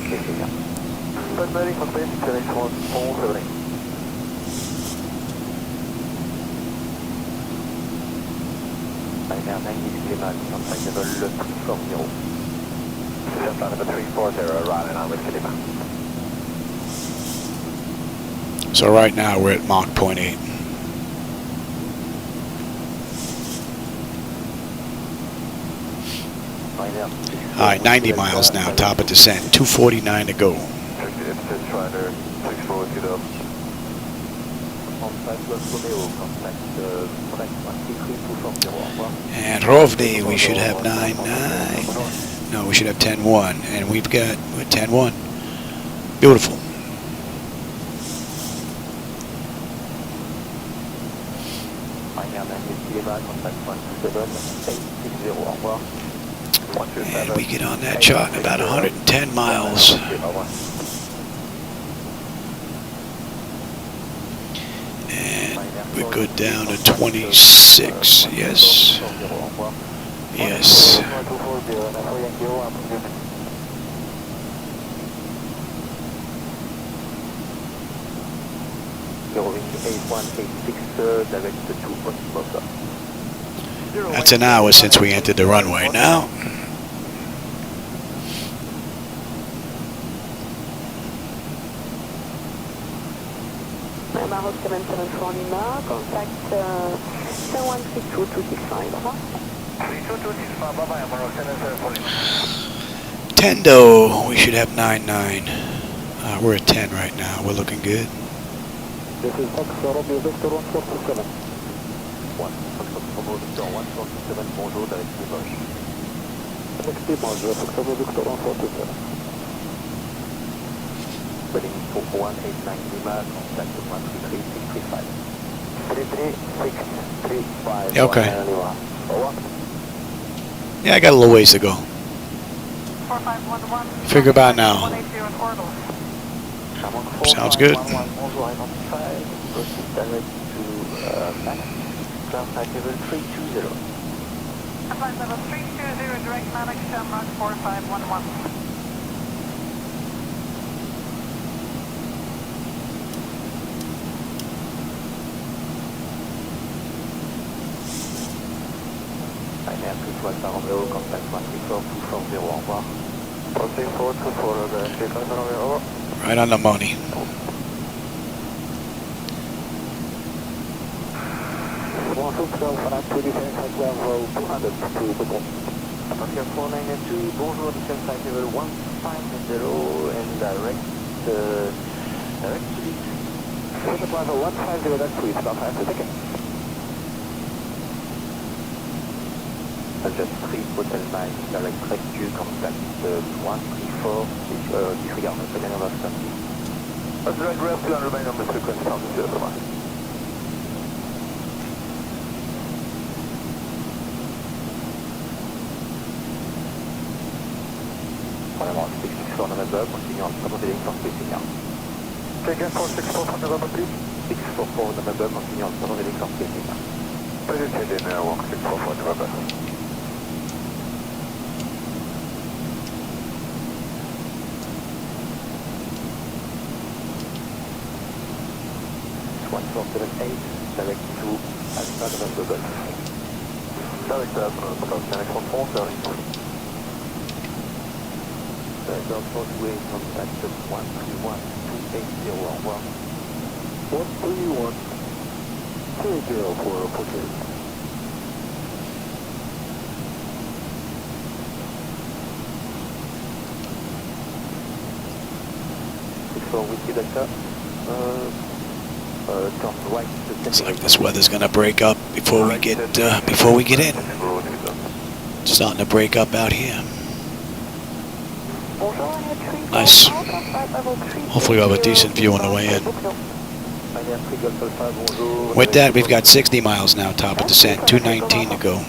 So right now we're at Mach 0.8. Alright, 90 miles now, top of descent, 249 to go. And Rovde, we should have 99. No, we should have 10-1, and we've got 10-1. Beautiful. And we get on that chart in about 110 miles. And we go down to 26. Yes. Yes. That's an hour since we entered the runway now. Maroc 774 Lima, contact 132-265, over. 32-265, bye-bye, Maroc 774 Lima. Tendo, we should have 99. We're at 10 right now. We're looking good. This is Fox Romeo Victor 147. Fox Romeo Victor 147, bonjour, direct Limoges. Direct Limoges, Fox Romeo Victor 147. Heading 418 Lima, contact 133-635. 33635. Okay. Over. Yeah, I got a little ways to go. 4511. Figure about now. 180 on orbital. Sounds good. Bonjour, identified. Proceed direct to Max. Ground flight level 320. Flight level 320, direct Malik, Shamrock 4511. Alpha Romeo, contact 134-240, au revoir. 134-240, over. Right on the money. Bonjour, 12 flight 200 to Bougon. Attention 492, bonjour, descent flight level 150 and direct to the Second level 150, that's sweet, about 5 seconds. Just 3 Hotel 9, direct rescue, contact 134, disregard the Geneva Stanley. Direct rescue and remain on the frequency of the over. Voilà, 664 November, continue on top of the link for spacing. Take 464 from November, please. 644 November, continue on top of the link for spacing. Please head in walk 644 November. Direct to Alpha November Golf. Direct to Alpha November Golf, direct from 430. Direct to 48, contact 131-280, au revoir. 131-280 for approaches. For Whiskey Delta. Looks like this weather's gonna break up before we get in. It's starting to break up out here. Nice. Hopefully we'll have a decent view on the way in. With that, we've got 60 miles now, top of descent, 219 to go.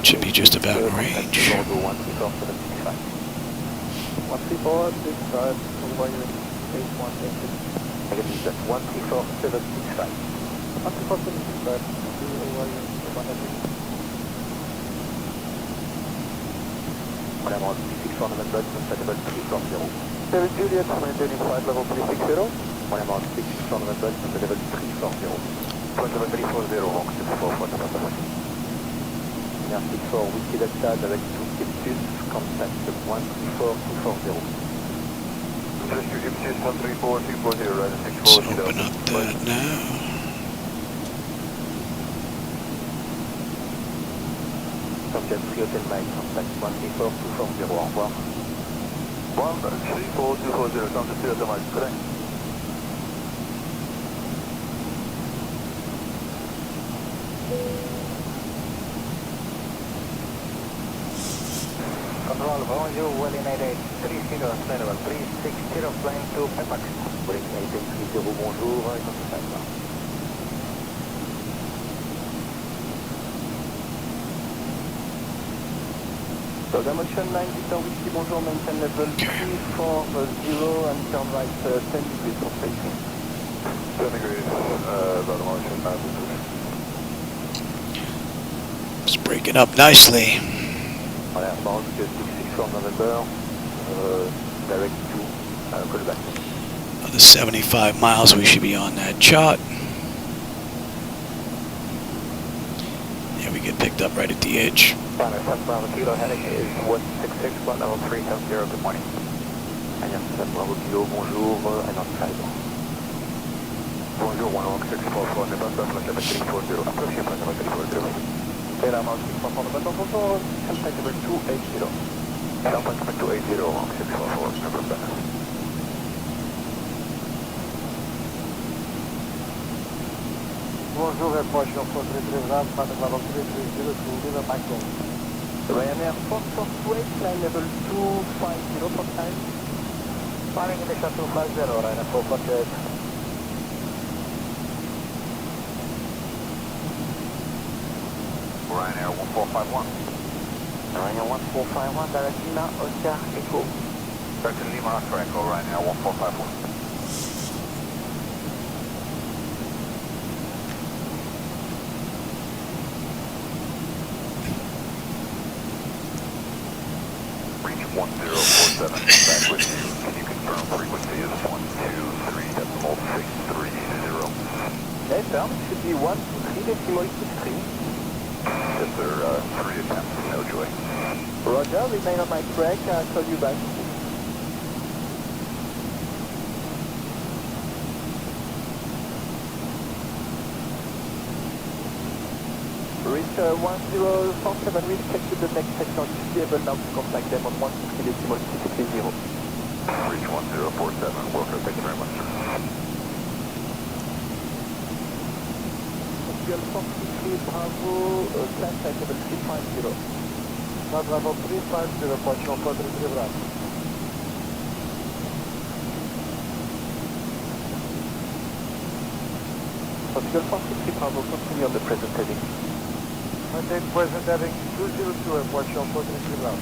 Should be just about in range. 134, 65, Hawaii, 8186. Negative, that's 134, 765. 134, 765, Hawaii, 180. Voilà, 664 November, compatible 340. 7 Juliet, maintaining flight level 360. Voilà, 664 November, compatible 340. Point level 340, walk 644 November. 64 Whiskey Delta, direct to Ipsis, contact 134-240. Rescue Ipsis 134-240, right at 640. Let's open up that now. Jet 3 Hotel Mike, contact 134-240, au revoir. 134-240, contact 3 Hotel Mike, correct. Control, bonjour, well in 88, 30, available, 360, flying to Pepax. Break 8830, bonjour, contact. So Dimension 9, Victor Whiskey, bonjour, maintain level 340 and turn right 10 degrees for spacing. 10 degrees, Dimension 9, Victor. It's breaking up nicely. Voilà, Maroc 664 November, direct to callback. Another 75 miles, we should be on that chart. Yeah, we get picked up right at the edge. Final 7 Bravo Kilo, heading is 166, flight level 370, good morning. Alliance 7 Bravo Kilo, bonjour, Alliance 5. Bonjour, 11644, Nevada, flight level 340, approaching flight level 340. Taylor, Mount 644, November, bonjour, flight level 280. Flight level 280, 1644, November. Bonjour, approach your port retrieval, flight level 330 to River Michael. Ryanair 448, line level 250 for time. Firing initial 250, Ryanair 448. Ryanair 1451. Ryanair 1451, direct Lima, Oscar, Echo. Direct Lima, Oscar, Echo, Ryanair 1451. Reach 1047, back with you. Can you confirm frequency is 123.630? Yes, sir, it should be 123.63. Yes, sir, 3 attempts, no joy. Roger, remain on my track, I'll call you back. Reach 1047, we'll check with the next section, should be able now to contact them on 123.630. Reach 1047, worker, thank you very much, sir. Bravo, climb type level 350. Bravo 350, approach your port retrieval. Hospital 463 Bravo, continue on the present heading. Maintain present heading 202, approach your port retrieval.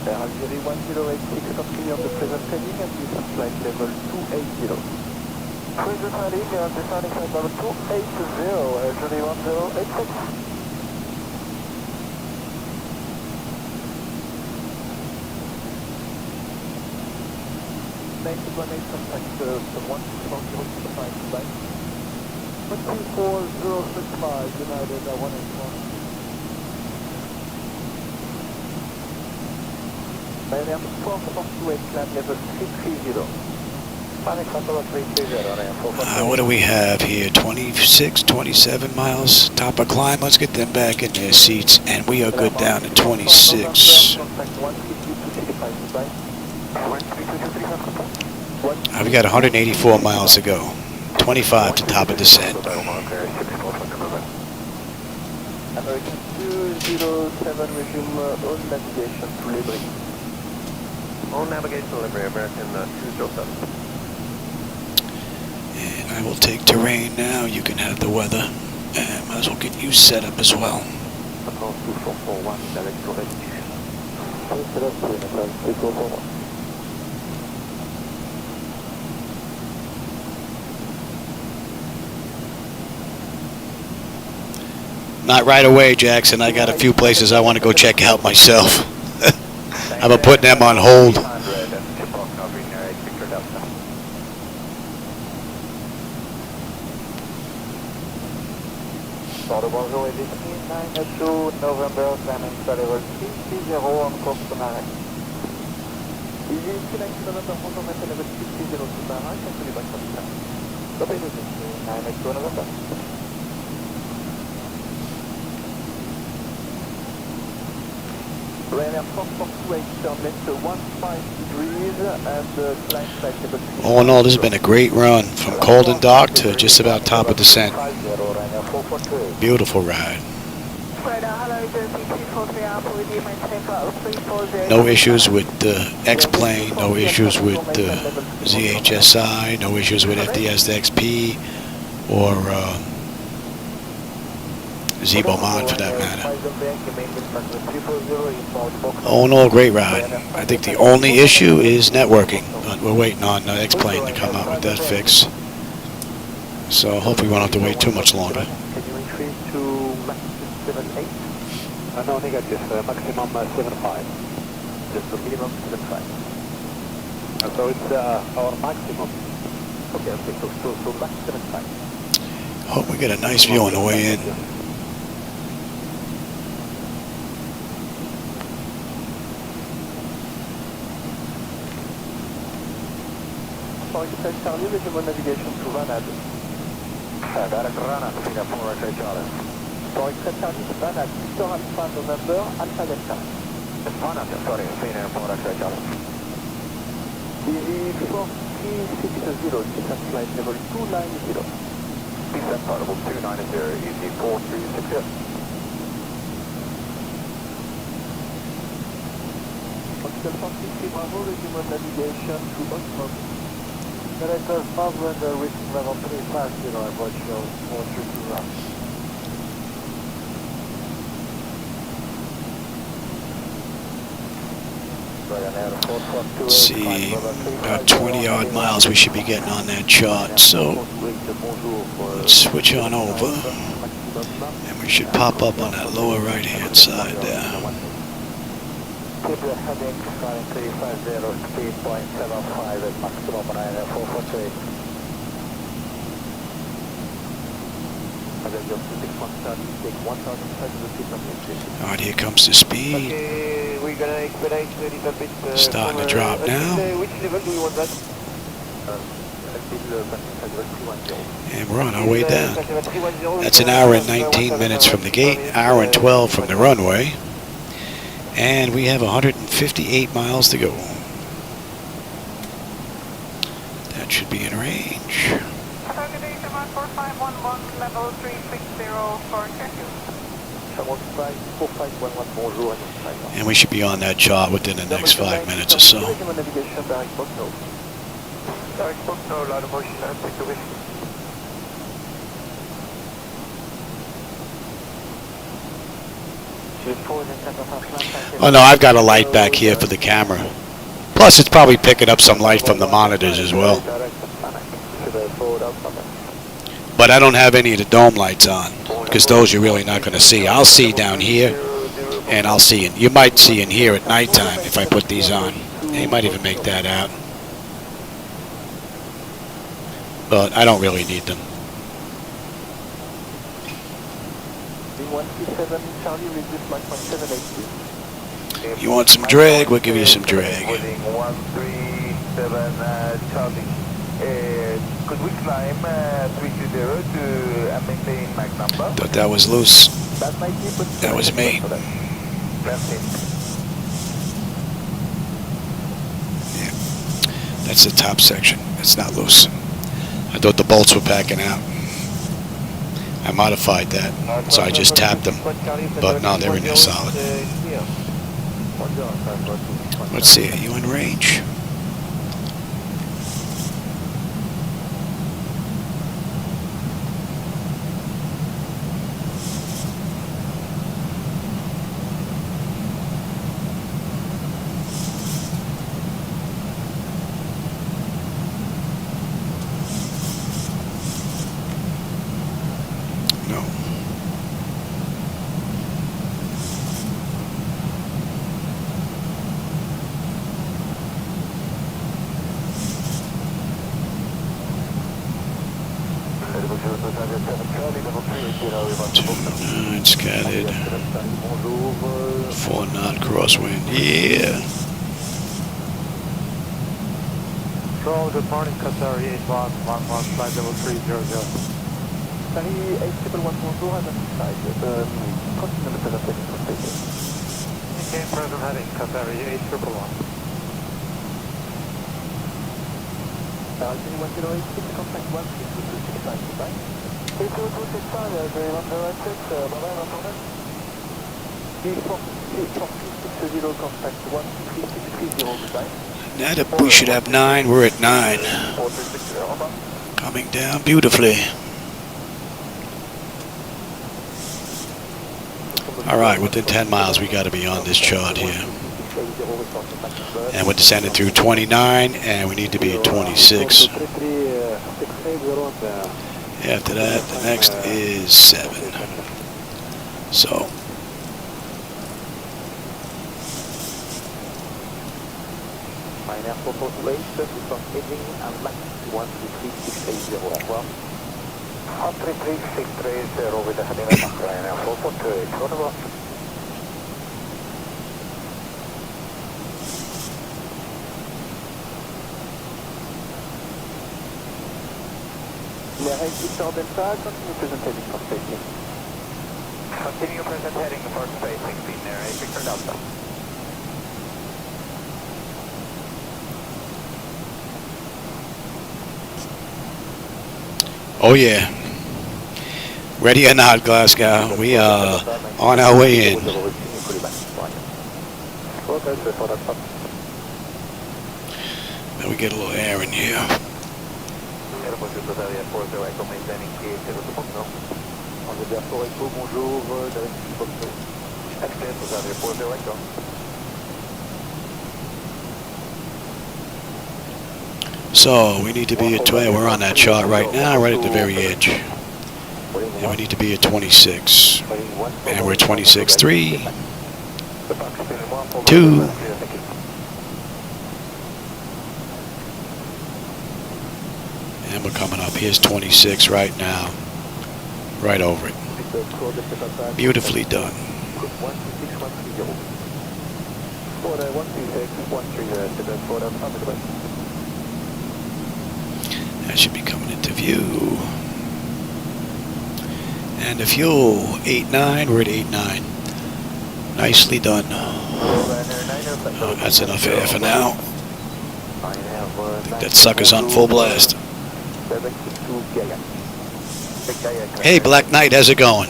Algeria 1086, continue on the present heading and use flight level 280. Present heading, defining flight level 280, Algeria 1086. Native 18, contact 14065, goodbye. 24065, United 181. Ryanair 448, climb level 330. What do we have here? 26, 27 miles. Top of climb. Let's get them back in their seats. And we are good down to 26. We got 184 miles to go. 25 to top of descent. American 207, resume all navigation to Libri. All navigation delivery, American 207. And I will take terrain now. You can have the weather. And might as well get you set up as well. Control 2441, direct to restitution. Not right away, Jackson. I got a few places I want to go check out myself. I've been putting them on hold. Bonjour, EDDF 902, November, climbing level 330 on course to Marek. bonjour, maintenant level 60 to Sahara, cancel back from the Copy to 982 November. Ryanair 442 turn left 15 degrees and climb flight level 3. All in all, this has been a great run from Colden Dock to just about top of descent. Beautiful ride. No issues with the X-plane, no issues with the ZHSI, no issues with FDS-XP or Zebomon for that matter. All in all, great ride. I think the only issue is networking, but we're waiting on the X-plane to come out with that fix. So hopefully we won't have to wait too much longer. Can you increase to maximum 7.8? No, negative. Maximum 7.5. Just the minimum 7.5. So it's our maximum. Okay, so max 7.5. Hope we get a nice view on the way in. Sorry, Charlie, visual navigation to Vanad. Direct Vanad, Singapore, Charlie. Sorry, Charlie, Vanad, Victor Alpha November, Alpha Delta. Vanad, sorry, Singapore, Charlie. EV4360, descent flight level 290. Descent flight level 290, EV4360. Hotel 43 Bravo, visual navigation to Osmo. Director Fassbender reaching level 350, I watch your 432 run. Let's see, about 20 odd miles we should be getting on that chart, so let's switch on over and we should pop up on that lower right hand side there. Keep the heading, flying 350, speed 0.75 at maximum 448. Alright, here comes the speed. Okay, we're gonna expedite a little bit. Starting to drop now. Which level do you want that? And we're on our way down. That's an hour and 19 minutes from the gate, hour and 12 from the runway. And we have 158 miles to go. That should be in range. And we should be on that chart within the next 5 minutes or so. Oh no, I've got a light back here for the camera. Plus it's probably picking up some light from the monitors as well. But I don't have any of the dome lights on, because those you're really not going to see. I'll see down here, and I'll see you might see in here at nighttime if I put these on. You might even make that out. But I don't really need them. You want some drag? We'll give you some drag. 137 Charlie. Could we climb 320 to maintain Mach number? Thought that was loose. That was me. Yeah. That's the top section. It's not loose. I thought the bolts were backing out. I modified that, so I just tapped them. But no, they're in there solid. Let's see, are you in range? Scattered. 4 knot crosswind. Yeah. Control, good morning, Qatar 8111, flight level 300. Paris 8111, bonjour, identified. Continue the presentation for station. Okay, present heading, Qatar 8111. Algeria 1086, contact 13265, goodbye. 3265, Algeria 1086, bye-bye, no problem. B737, contact 13330, goodbye. Now that we should have 9, we're at 9. 4360, over. Coming down beautifully. Alright, within 10 miles we got to be on this chart here. And we're descending through 29, and we need to be at 26. After that, the next is 7. So, Ryanair 448, from Edging and Max 133,680, au revoir. 133,630 with the heading of Ryanair 448, au revoir. L'air Victor Delta, continue present heading for spacing. Continue present heading for spacing, Air Victor Delta. oh yeah. Ready or not, Glasgow, we are on our way in. Now we get a little air in here. So we need to be at 12. We're on that chart right now, right at the very edge. And we need to be at 26. And we're 26, 3, 2. And we're coming up. Here's 26 right now. Right over it. Beautifully done. That should be coming into view. And the fuel, 8.9, we're at 8.9. Nicely done. Oh, that's enough air for now. I think that sucker's on full blast. Hey, Black Knight, how's it going?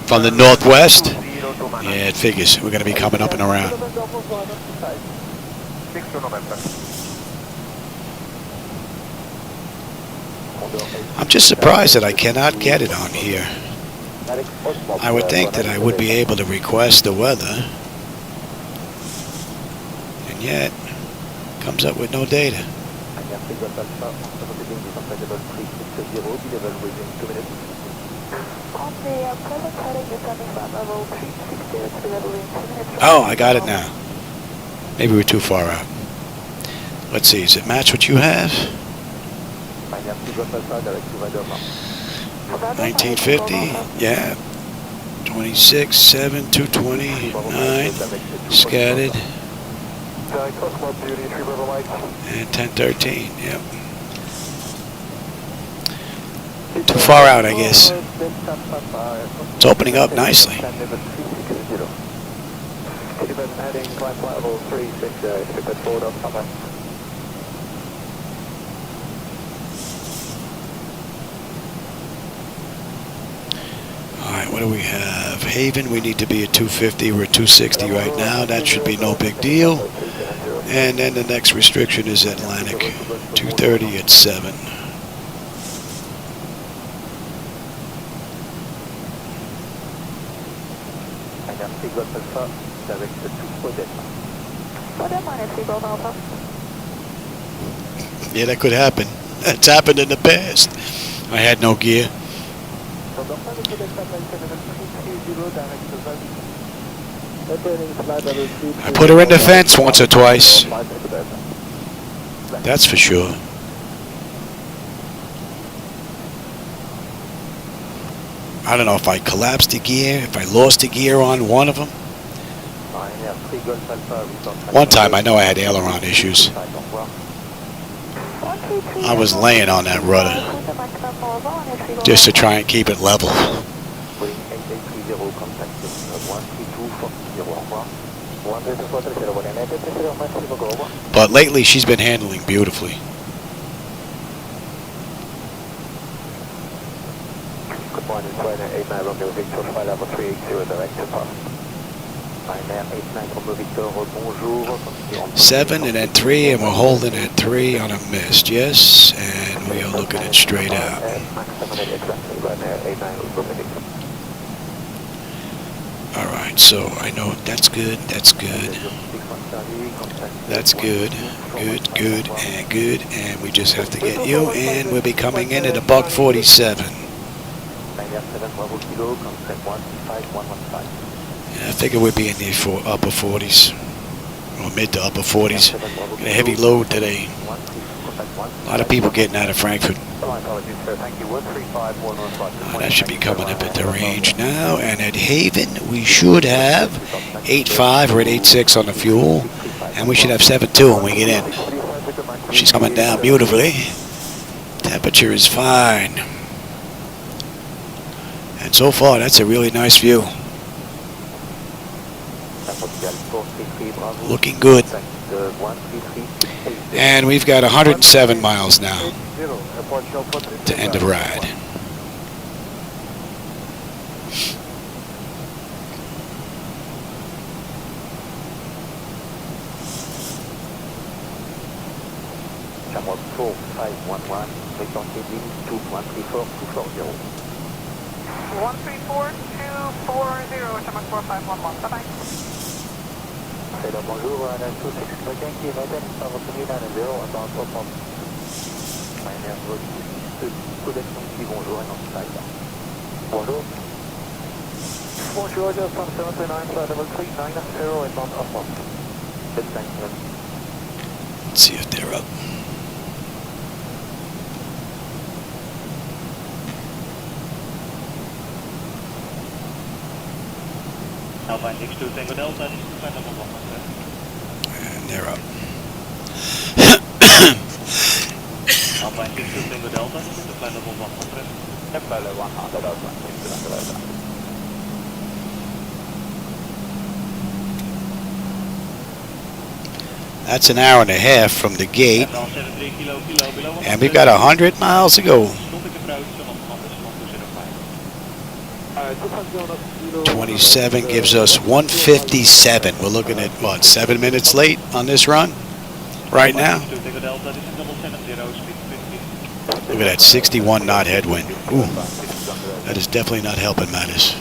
From the northwest? Yeah, it figures. We're going to be coming up and around. I'm just surprised that I cannot get it on here. I would think that I would be able to request the weather. And yet, comes up with no data. Oh, I got it now. Maybe we're too far out. Let's see, does it match what you have? 1950, yeah. 26, 7, 229, scattered. And 1013, yep. Too far out, I guess. It's opening up nicely. Alright, what do we have? Haven, we need to be at 250. We're at 260 right now. That should be no big deal. And then the next restriction is Atlantic. 230 at 7. Yeah, that could happen. That's happened in the past. I had no gear. I put her in the fence once or twice. That's for sure. I don't know if I collapsed the gear, if I lost the gear on one of them. One time I know I had aileron issues. I was laying on that rudder just to try and keep it level. But lately she's been handling beautifully. Good morning, Ryanair 89 Romeo Victor, flight level 380 direct to pass. Ryanair 89 Romeo Victor, bonjour. 7 and then 3, and we're holding at 3 on a mist, yes, and we are looking it straight out. Alright, so I know that's good, that's good. That's good, good, and we just have to get you, and we'll be coming in at a buck 47. Yeah, I figure we'd be in the upper 40s, or mid to upper 40s. Got a heavy load today. A lot of people getting out of Frankfurt. That should be coming up at the range now, and at Haven we should have 8.5 or at 8.6 on the fuel, and we should have 7.2 when we get in. She's coming down beautifully. Temperature is fine. And so far, that's a really nice view. Looking good. And we've got 107 miles now to end of ride. Bonjour, 26 Bonjour. Bonjour, just on 739, flight level 390 and on up. Let's see if they're up. Alpine 62 Tango Delta, this is the flight level 1. And they're up. Alpine 62 Tango Delta, this is the flight level 100. Flight level 100, That's an hour and a half from the gate, and we've got 100 miles to go. 27 gives us 157. We're looking at, what, 7 minutes late on this run right now? Look at that 61 knot headwind. Ooh, that is definitely not helping matters.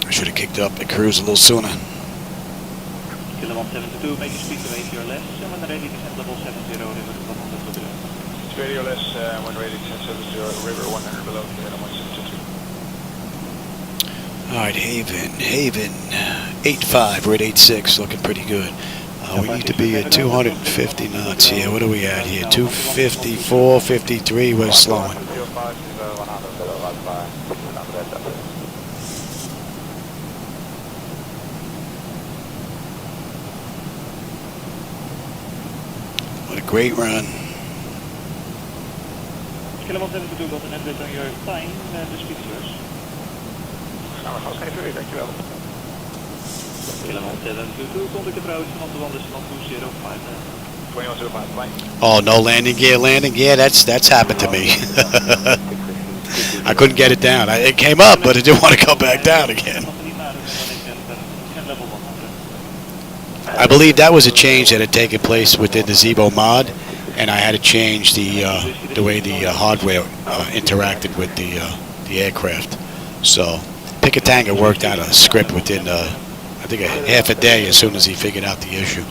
I should have kicked up the cruise a little sooner. Kilo 172, make your speed to radio less, and when ready, descend level 70, river 100 below. Radio less, when ready, descend 70, river 100 below, kilo 172. All right, Haven, 8.5, we're at 8.6, looking pretty good. We need to be at 250 knots here. What are we at here? 254, 53, we're slowing. What a great run. Kilo 172 got an update on your time, the speed is yours. Dankjewel. Kilo 172, contact approach van the 105. 2105, Oh, no landing gear. That's happened to me. I couldn't get it down. It came up, but it didn't want to come back down again. I believe that was a change that had taken place within the Zibo mod, and I had to change the way the hardware interacted with the aircraft. So Pickatanga worked out a script within I think a half a day as soon as he figured out the issue.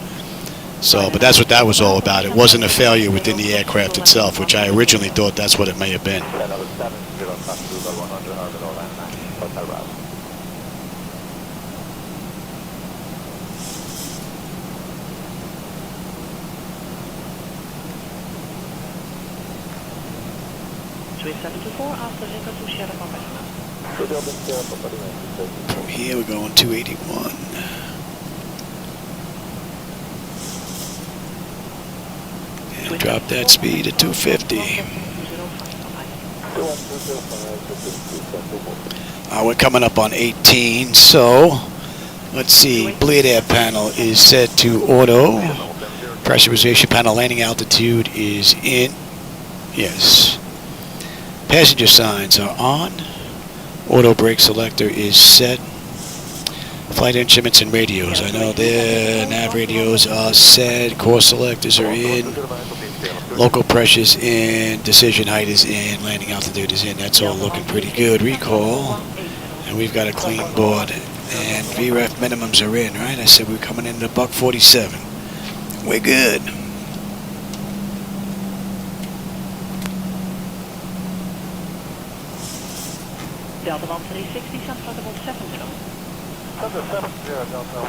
So, but that's what that was all about. It wasn't a failure within the aircraft itself, which I originally thought that's what it may have been. Swiss 724 after Zika to Sierra Papa Lima. From here we're going 281. And drop that speed to 250. We're coming up on 18, so let's see. Bleed air panel is set to auto. Pressurization panel landing altitude is in. Yes. Passenger signs are on. Auto brake selector is set. Flight instruments and radios. I know their nav radios are set. Course selectors are in. Local pressures in. Decision height is in. Landing altitude is in. That's all looking pretty good. Recall. And we've got a clean board. And VREF minimums are in, right? I said we're coming into buck 47. We're good. Delta 1360, San Francisco 70. Delta 70, Delta 1.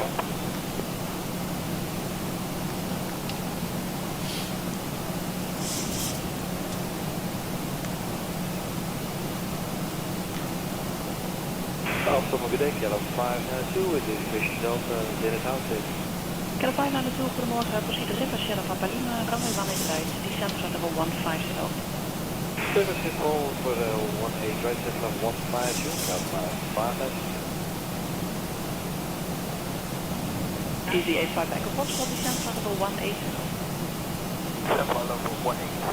Alpha Mogadek, Yellow 592, it is Mission Delta, Dennis House. Kilo 592, goedemorgen, proceed River Sierra Papa Lima, runway 18 right, descent flight level 150. Service control for the 18 right, set level 150, Delta 5. Easy 85 Echo Fox, for descent flight level 180. Descent flight level 180,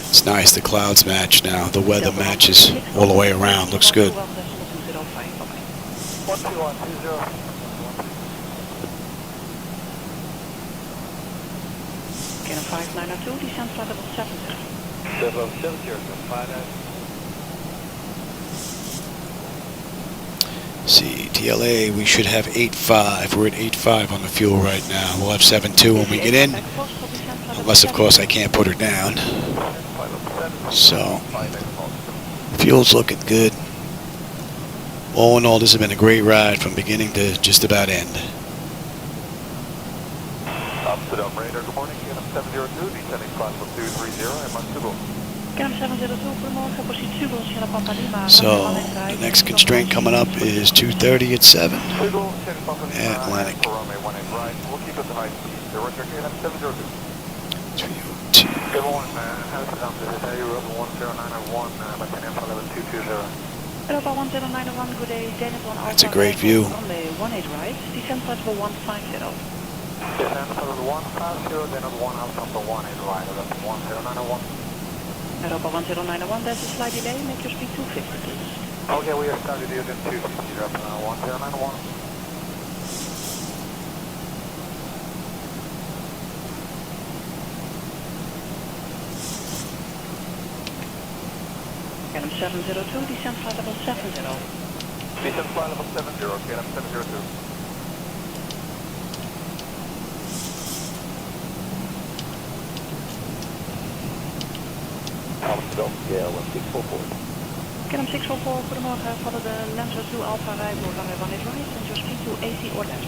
It's nice, the clouds match now. The weather matches all the way around. Looks good. 12120. Kilo 5902, descent flight level 70. Level 70, 59. See, TLA, we should have 8.5. We're at 8.5 on the fuel right now. We'll have 7.2 when we get in. Unless, of course, I can't put her down. So, fuel's looking good. All in all, this has been a great ride from beginning to just about end. Amsterdam radar, good morning. KLM 702, descending flight level 230, and Matsugo. KLM 702, goedemorgen, proceed Sugo, Sierra Papa Lima. So, the next constraint coming up is 2:30 at 7 at Atlantic. We'll keep it to high speed. Director KLM 702. 302. Good morning, Amsterdam, this is Europe 1091, Battalion for level 220. Europa 1091, good day, Dennis on Alpha. That's a great view. Runway 18 right, descent flight level 150. Descent flight level 150, then on 1 Alpha for 18 right, that's 1091. Europa 1091, there's a slight delay, make your speed 250 please. Okay, we are started using 250, Europa 1091. KLM 702, descent flight level 70. Descent flight level 70, KLM 702. Amsterdam, KLM 644. KLM 644, goedemorgen, follow the Lancer 2 Alpha right, runway 18 right, and your speed to AC or left.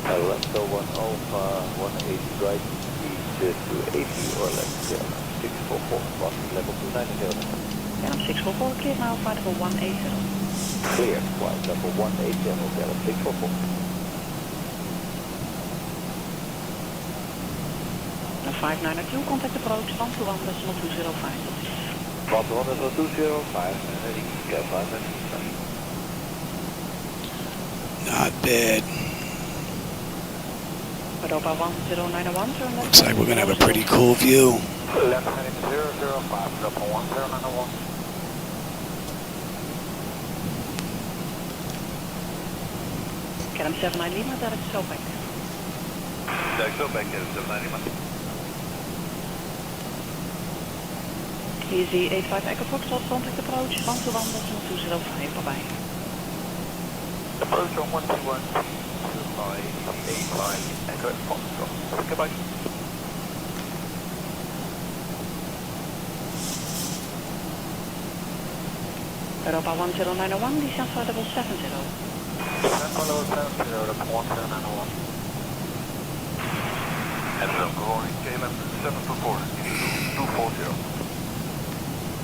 Lancer 1 Alpha 180 right, speed to AC or left, KLM 644, crossing level 290. KLM 644, clear now, flight level 180. Clear, flight level 180, KLM 644. Now 592, contact approach, 121, decimal 205. 121, decimal 205, and ready, KLM 592. Not bad. Europa 1091, turn left. Looks like we're going to have a pretty cool view. Left heading 005, Europa 1091. KLM 79 Lima, direct Sobeck. Direct Sobeck, KLM 79 Lima. Easy 85 Echo Foxtrot, contact approach, 121, decimal 205, bye-bye. Approach on 121, 85 Echo Foxtrot. Goodbye. Europa 1091, descent flight level 70. And I'm going KLM 744, 240.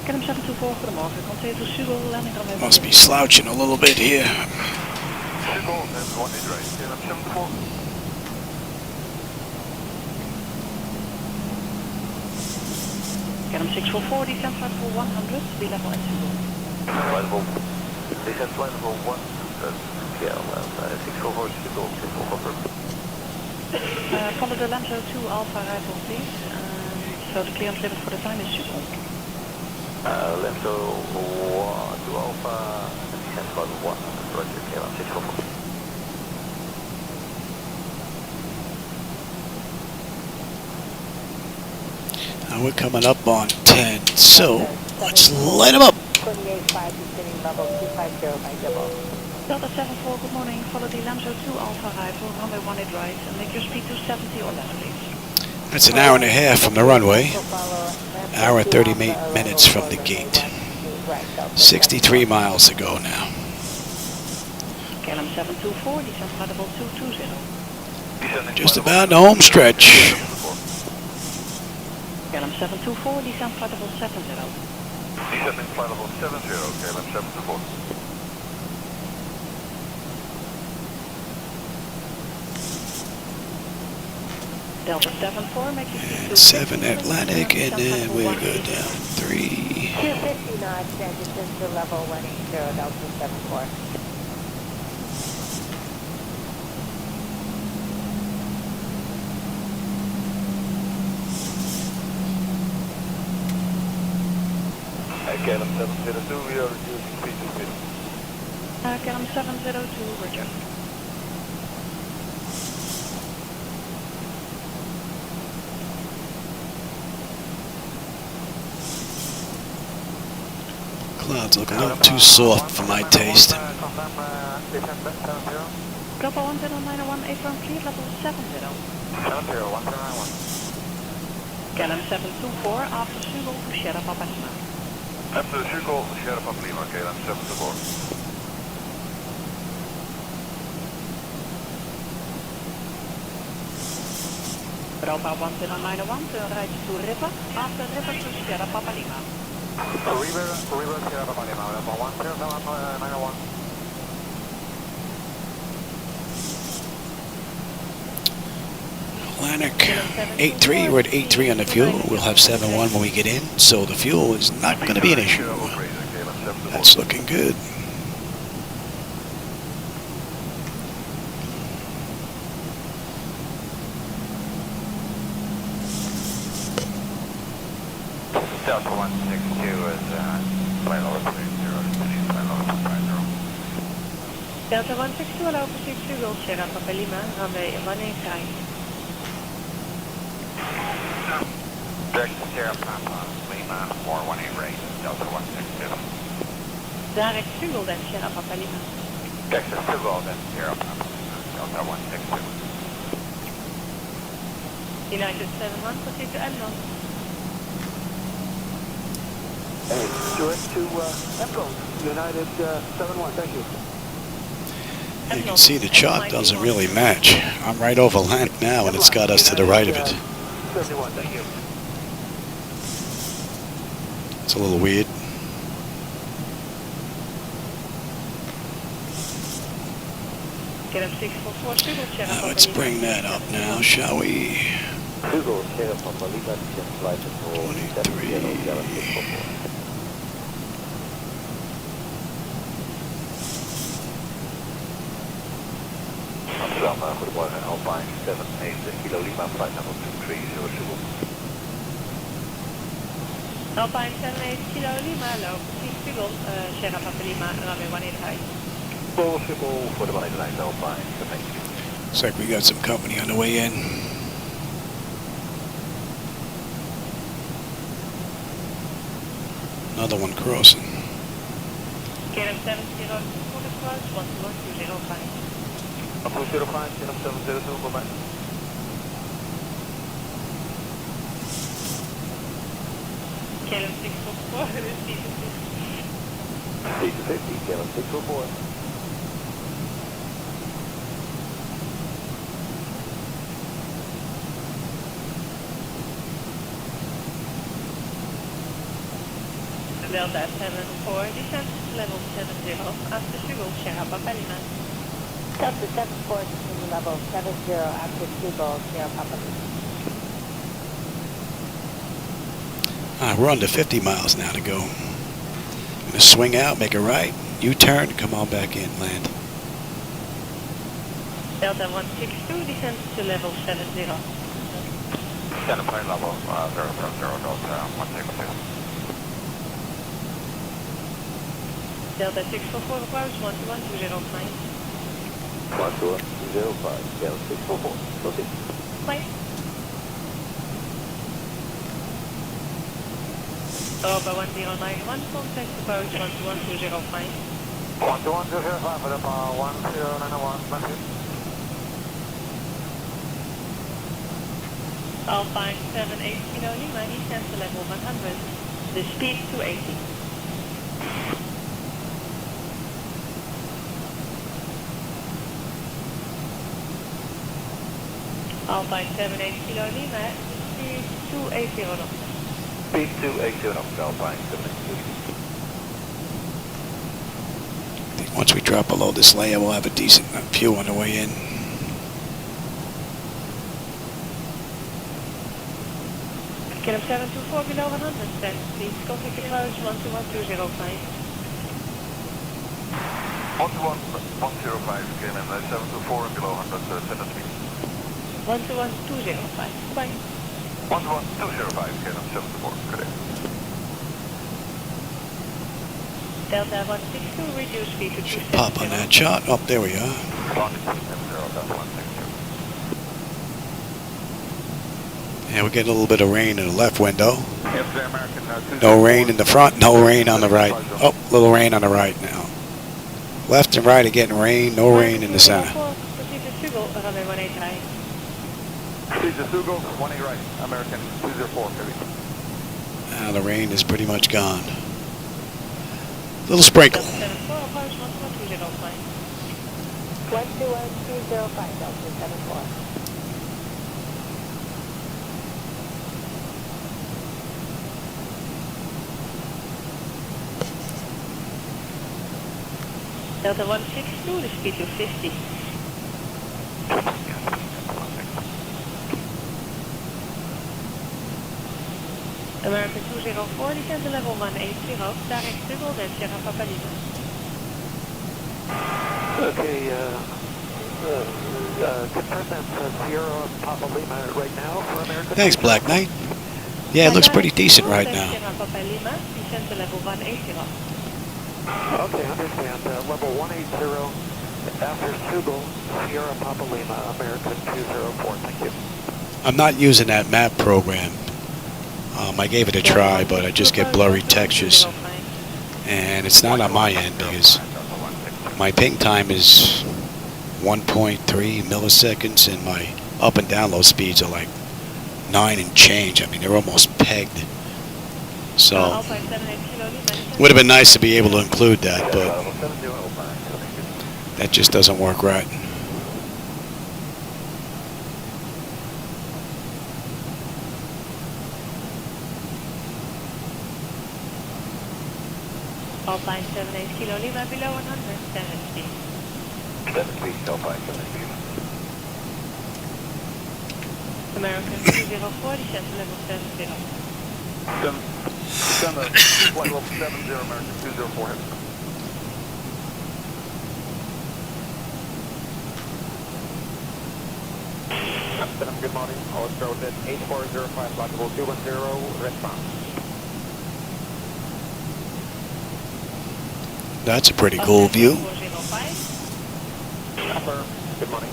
KLM 724, goedemorgen. Container to Sugel, landing runway. Must be slouching a little bit here. Sugel and 1 is right, KLM 74. KLM 644, descent flight for 100, be level at Sugel. Descent flight for 100, KLM 644, Sugel, 644. Follow the Lamso 2 Alpha arrival, please. So the clearance limit for the time is Sugel. Lamso 2 Alpha, descent flight 100, Roger, KLM 644. We're coming up on 10, so let's light them up. 28.5, descending level 250 by double. Delta 74, good morning. Follow the Lamso 2 Alpha arrival, runway 18 right, and make your speed to 70 or less, please. That's an hour and a half from the runway. Hour and 38 minutes from the gate. 63 miles to go now. KLM 724, descent flight level 220. Just about the home stretch. KLM 724, descent flight level 70. Descending flight level 70, KLM 724. Delta 74, make your speed to 7 Atlantic, and then we'll go down 3. 250 knots, transition to level 180, Delta 74. KLM 702, we are reducing speed to speed. KLM 702, Roger. Clouds look a little too soft for my taste. Global 10901, apron clear, level 70. 701091. KLM 724, after Sugel to Sierra Papa Lima. After Sugel, Sierra Papa Lima, KLM 724. Europa 10901, turn right to River, after River to Sierra Papa Lima. River, Sierra Papa Lima, Europa 10901. Atlantic 83, we're at 83 on the fuel. We'll have 71 when we get in, so the fuel is not going to be an issue. That's looking good. Delta 162 is flight level 30, flight level 50. Delta 162, allow proceed Sugel, Sierra Papa Lima, runway 185. Direct to Sierra Papa Lima, 418 right, Delta 162. Direct Sugel, then Sierra Papa Lima. Direct to Sugel, then Sierra Papa Lima, Delta 162. United 71, proceed to Emden. Direct to Emden, United 71, thank you. You can see the chart doesn't really match. I'm right over Atlantic now, and it's got us to the right of it. 71, thank you. It's a little weird. Now let's bring that up now, shall we? 23. Goedemorgen, Alpine 78 Kilo Lima, flight number 230 Sugel. Alpine 78 Kilo Lima, low, proceed Sugel, Sierra Papa Lima, runway 185. Full Sugel for the 189 Alpine, thank you. Looks like we got some company on the way in. Another one crossing. KLM 70, for the cross, 12105. 205, KLM 702, bye-bye. KLM 644, this is C250, KLM 644. Delta 74, descend to level 70, after Sugal, Sierra Papa Lima. Delta 74, descend to level 70, after Sugal, Sierra Papa Lima. We're under 50 miles now to go. Gonna swing out, make a right, U-turn, come on back in, land. Delta 162, descend to level 70. Center plane level 070, Delta 162. Delta 644, approach 121-205. 121-205, Delta 644, proceed. Bye. Europa 1091, contact approach 121-205. 121-205 for the 1091, thank you. Alpine 78 Kilo Lima, descend to level 100. The speed 280. Alpine 78 Kilo Lima, speed 280 knots. Speed 280 knots, Alpine 72. I think once we drop below this layer, we'll have a decent view on the way in. Kilo 724 below 100, please contact approach 121-205. 121-105, came in 724 and below 100, send us speed. 121-205, goodbye. 121-205, came in 74, good day. Delta 162, reduce speed to 270. Should pop on that shot. Oh, there we are. 170, Delta 162. Yeah, we're getting a little bit of rain in the left window. Yes, the American, No rain in the front, no rain on the right. Oh, little rain on the right now. Left and right are getting rain, no rain in the center. Proceed to Sugal, runway 18 high. Proceed to Sugal, 18 right, American 204, heavy. Now the rain is pretty much gone. Little sprinkle. Delta 74, approach 121-205. 121-205, Delta 74. Delta 162, the speed to 50. American 204, descend to level 180, direct Sugal, then Sierra Papa Lima. Okay, confirm that's Sierra Papa Lima right now for American. Thanks, Black Knight. Yeah, it looks pretty decent right now. Sierra Papa Lima, descend to level 180. Okay, understand. Level 180 after Sugal, Sierra Papa Lima, American 204. Thank you. I'm not using that map program. I gave it a try, but I just get blurry textures. And it's not on my end because my ping time is 1.3 milliseconds and my up and download speeds are like 9 and change. I mean, they're almost pegged. So would have been nice to be able to include that, but that just doesn't work right. Alpine 78 Kilo Lima below 100, 7 speed. 7 speed, Alpine 78. American 204, descend to level 70. Descend to flight level 70, American 204, heavy. Good morning. Oscar at 8405, flight 210, response. That's a pretty cool view. Affirm. Good morning.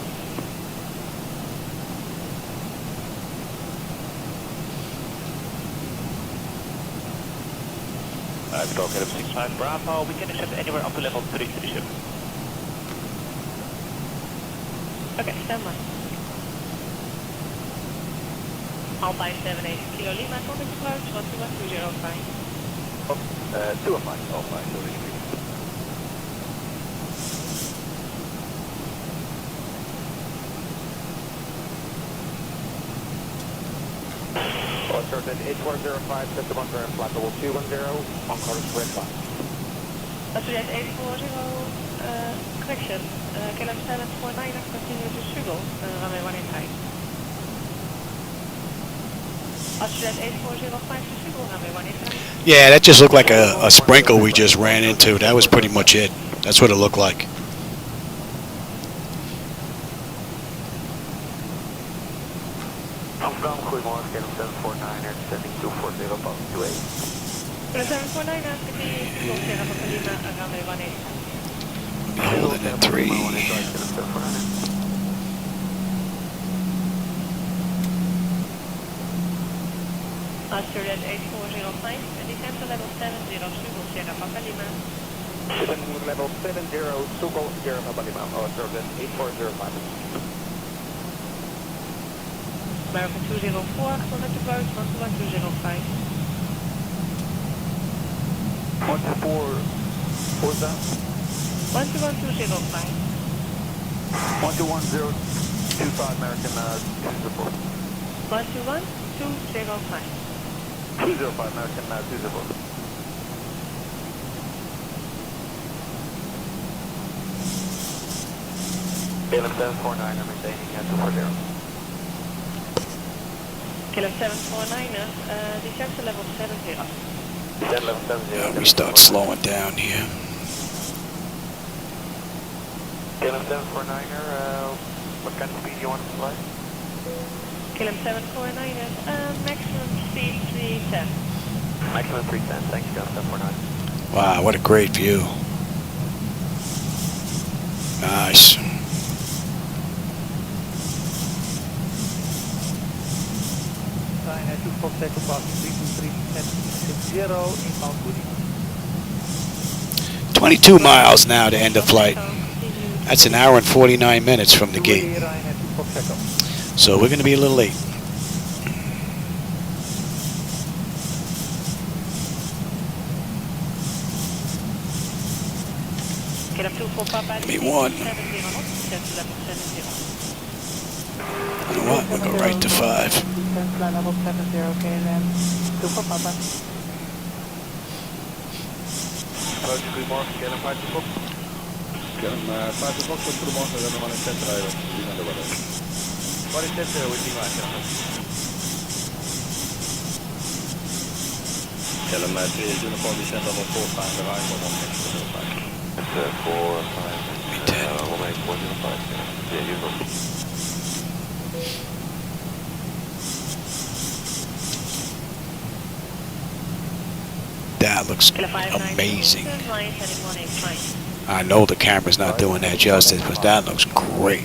Talking of 65 Bravo, we can accept anywhere up to level 3 to the ship. Okay, stand by. Alpine 78 Kilo Lima, contact approach 121-205. 205, Alpine 73. Australia 8405, set to 1 flight level 210, on course red 5. Australia 840, correction, KLM 749, continue to Schugle, runway 18 high. Australia 8405 to Schugle, runway 18 high. Yeah, that just looked like a sprinkle we just ran into. That was pretty much it. That's what it looked like. Goedemorgen, KLM 749er, descending 240, pound 28. KLM 749er, continue to Sierra Papa Lima, runway 18 high. Holding at 3. Australia 8405, descend to level 70, Schugle, Sierra Papa Lima. Descend to level 70, Schugle, Sierra Papa Lima, Australia 8405. American 204, connect to approach 121-205. 124, what's that? 121-205. 121-025, American 204. 121-205. 205, American 204. KLM 749, I'm maintaining 240. KLM 749er, descend to level 70. Descend level 70. We start slowing down here. KLM 749er, what kind of speed do you want to fly? KLM 749er, maximum speed 310. Maximum 310, thanks KLM 749. Wow, what a great view. Nice. To Fox Echo Pass 323 inbound Woody. 22 miles now to end the flight. That's an hour and 49 minutes from the gate. So we're going to be a little late. Give me one. You know what? We'll go right to 5. Flight level 70, KLM 24 Papa. Goedemorgen, KLM 5 to Fox. KLM 5 to Fox, goedemorgen, we hebben maar een center rijden. What is that with Lima, KLM 3 is uniform descent level 45, the right one on next to 05. It's 45, we'll make 405, yeah, you go. That looks amazing. I know the camera's not doing that justice, but that looks great.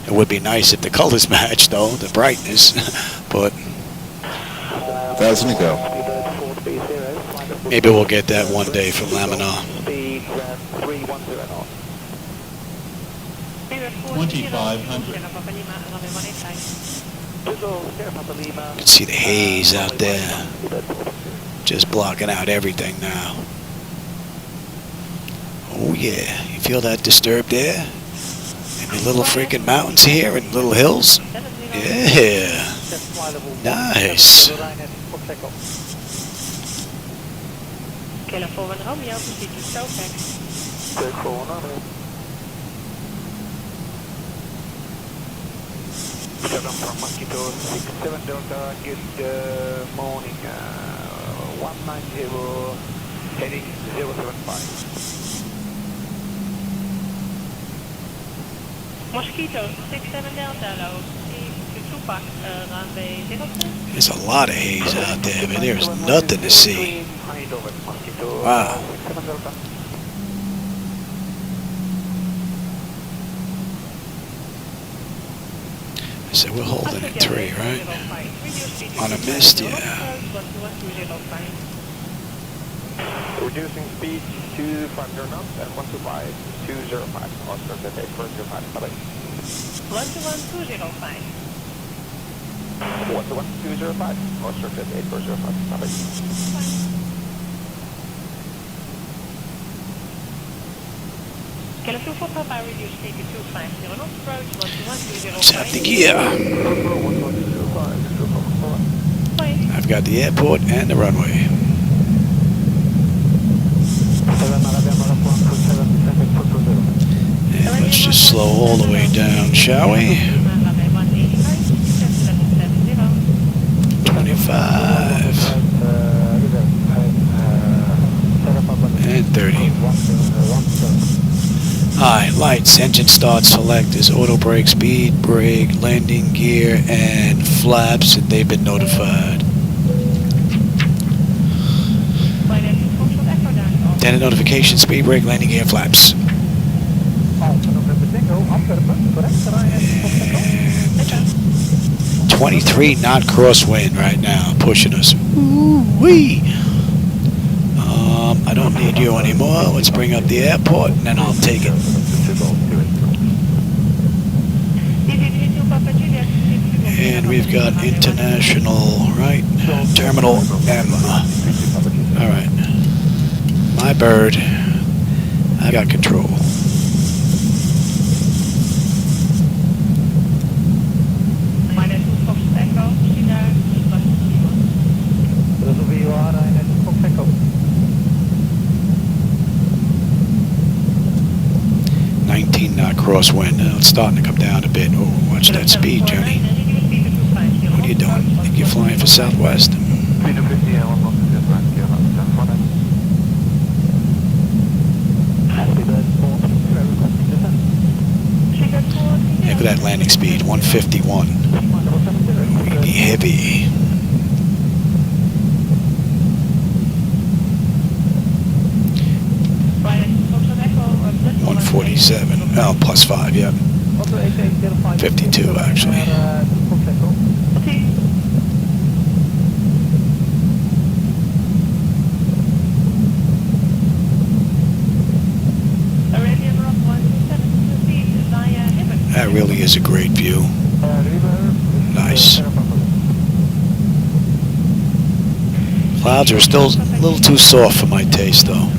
It would be nice if the colors matched, though, the brightness, but 1,000 to go. maybe we'll get that one day from Laminar. 2,500. You can see the haze out there. Just blocking out everything now. Oh yeah, you feel that disturbed air? And the little freaking mountains here and little hills? Yeah. Nice. KLM 41 Romeo, proceed to Southpack. Mosquito 67 Delta, good morning, 190, heading 075. Mosquito 67 Delta, hello, proceed to Tupac, runway 03. There's a lot of haze out there, but there's nothing to see. Wow. So we're holding at 3, right? On a mist, yeah. Reducing speed to 50 knots and 125, 205, Oscar at 8405, bye-bye. 121-205. 121-205, Oscar at 8405, bye-bye. KLM 24 Papa, reduce speed to 250 knots, approach 121-205. Set the gear. I've got got the airport and the runway. And let's just slow all the way down, shall we? 25 and 30. Alright, lights, engine start, select is auto brake, speed brake, landing gear, and flaps, and they've been notified. Data notification, speed brake, landing gear, flaps. And 23 knot crosswind right now, pushing us. Ooh-wee! I don't need you anymore. Let's bring up the airport, and then I'll take it. And we've got international, right? Terminal M. All right. My bird. I got control. Crosswind. It's starting to come down a bit. Oh, watch that speed, Johnny. What are you doing? Think you're flying for Southwest? Look at that landing speed, 151. We be heavy. .47. Oh, +5, yeah. 52, actually. That really is a great view. Nice. Clouds are still a little too soft for my taste, though.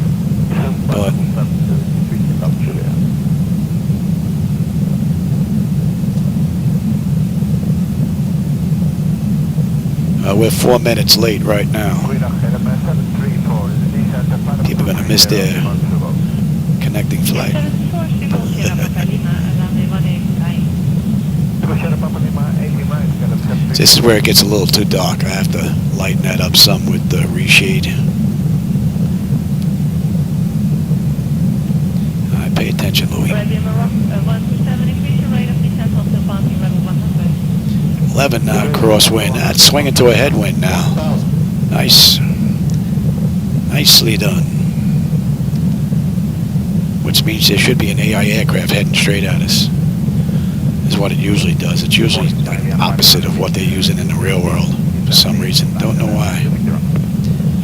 But we're 4 minutes late right now. People are going to miss their connecting flight. This is where it gets a little too dark. I have to lighten that up some with the reshade. All right, pay attention, Louis. 11 knot crosswind. That's swinging to a headwind now. Nice. Nicely done. Which means there should be an AI aircraft heading straight at us. Is what it usually does. It's usually like opposite of what they're using in the real world for some reason. Don't know why.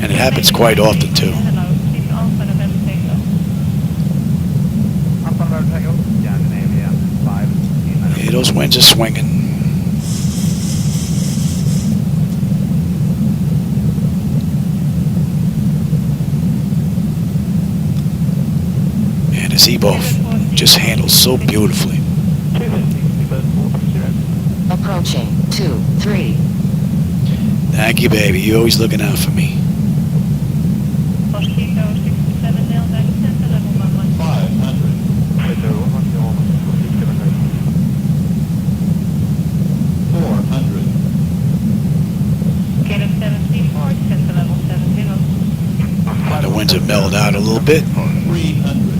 And it happens quite often too. Yeah, those winds are swinging. Man, this E-boat just handles so beautifully. Approaching 23. Thank you, baby. You're always looking out for me. 500. 400. The winds have mellowed out a little bit. 300.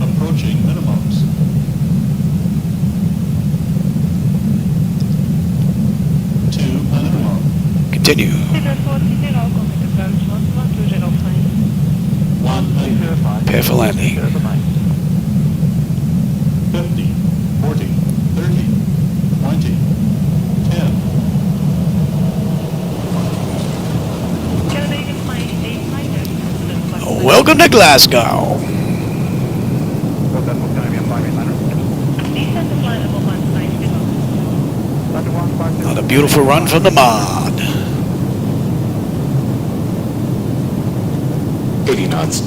Approaching minimums. 200. Continue. 100. Prepare for landing. 50. 40. 30. 20. 10. Welcome to Glasgow. On a beautiful run from the mod. 80 knots.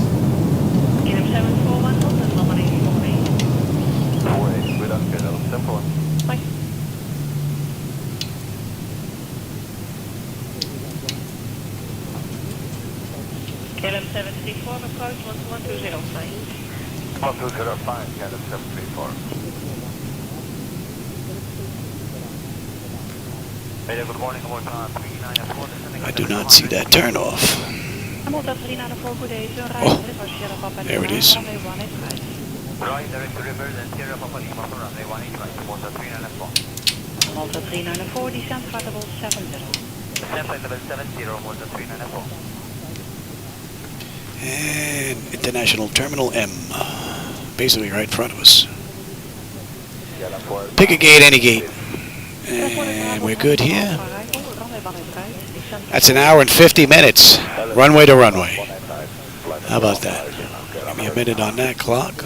734, approach 1205. 1205, yeah, that's 734. Hey, good morning, I do not see that turn off. Hamilton 394, good day, sir. Oh, there it is. Runway 18 right. Right, direct to reverse and Sierra Papa Lima for runway 18 right, Hamilton 394. Hamilton 394, descent flight level 70. Descent flight level 70, Hamilton 394. And International Terminal M. Basically right in front of us. Pick a gate, any gate. And we're good here. That's an hour and 50 minutes. Runway to runway. How about that? Give me a minute on that clock.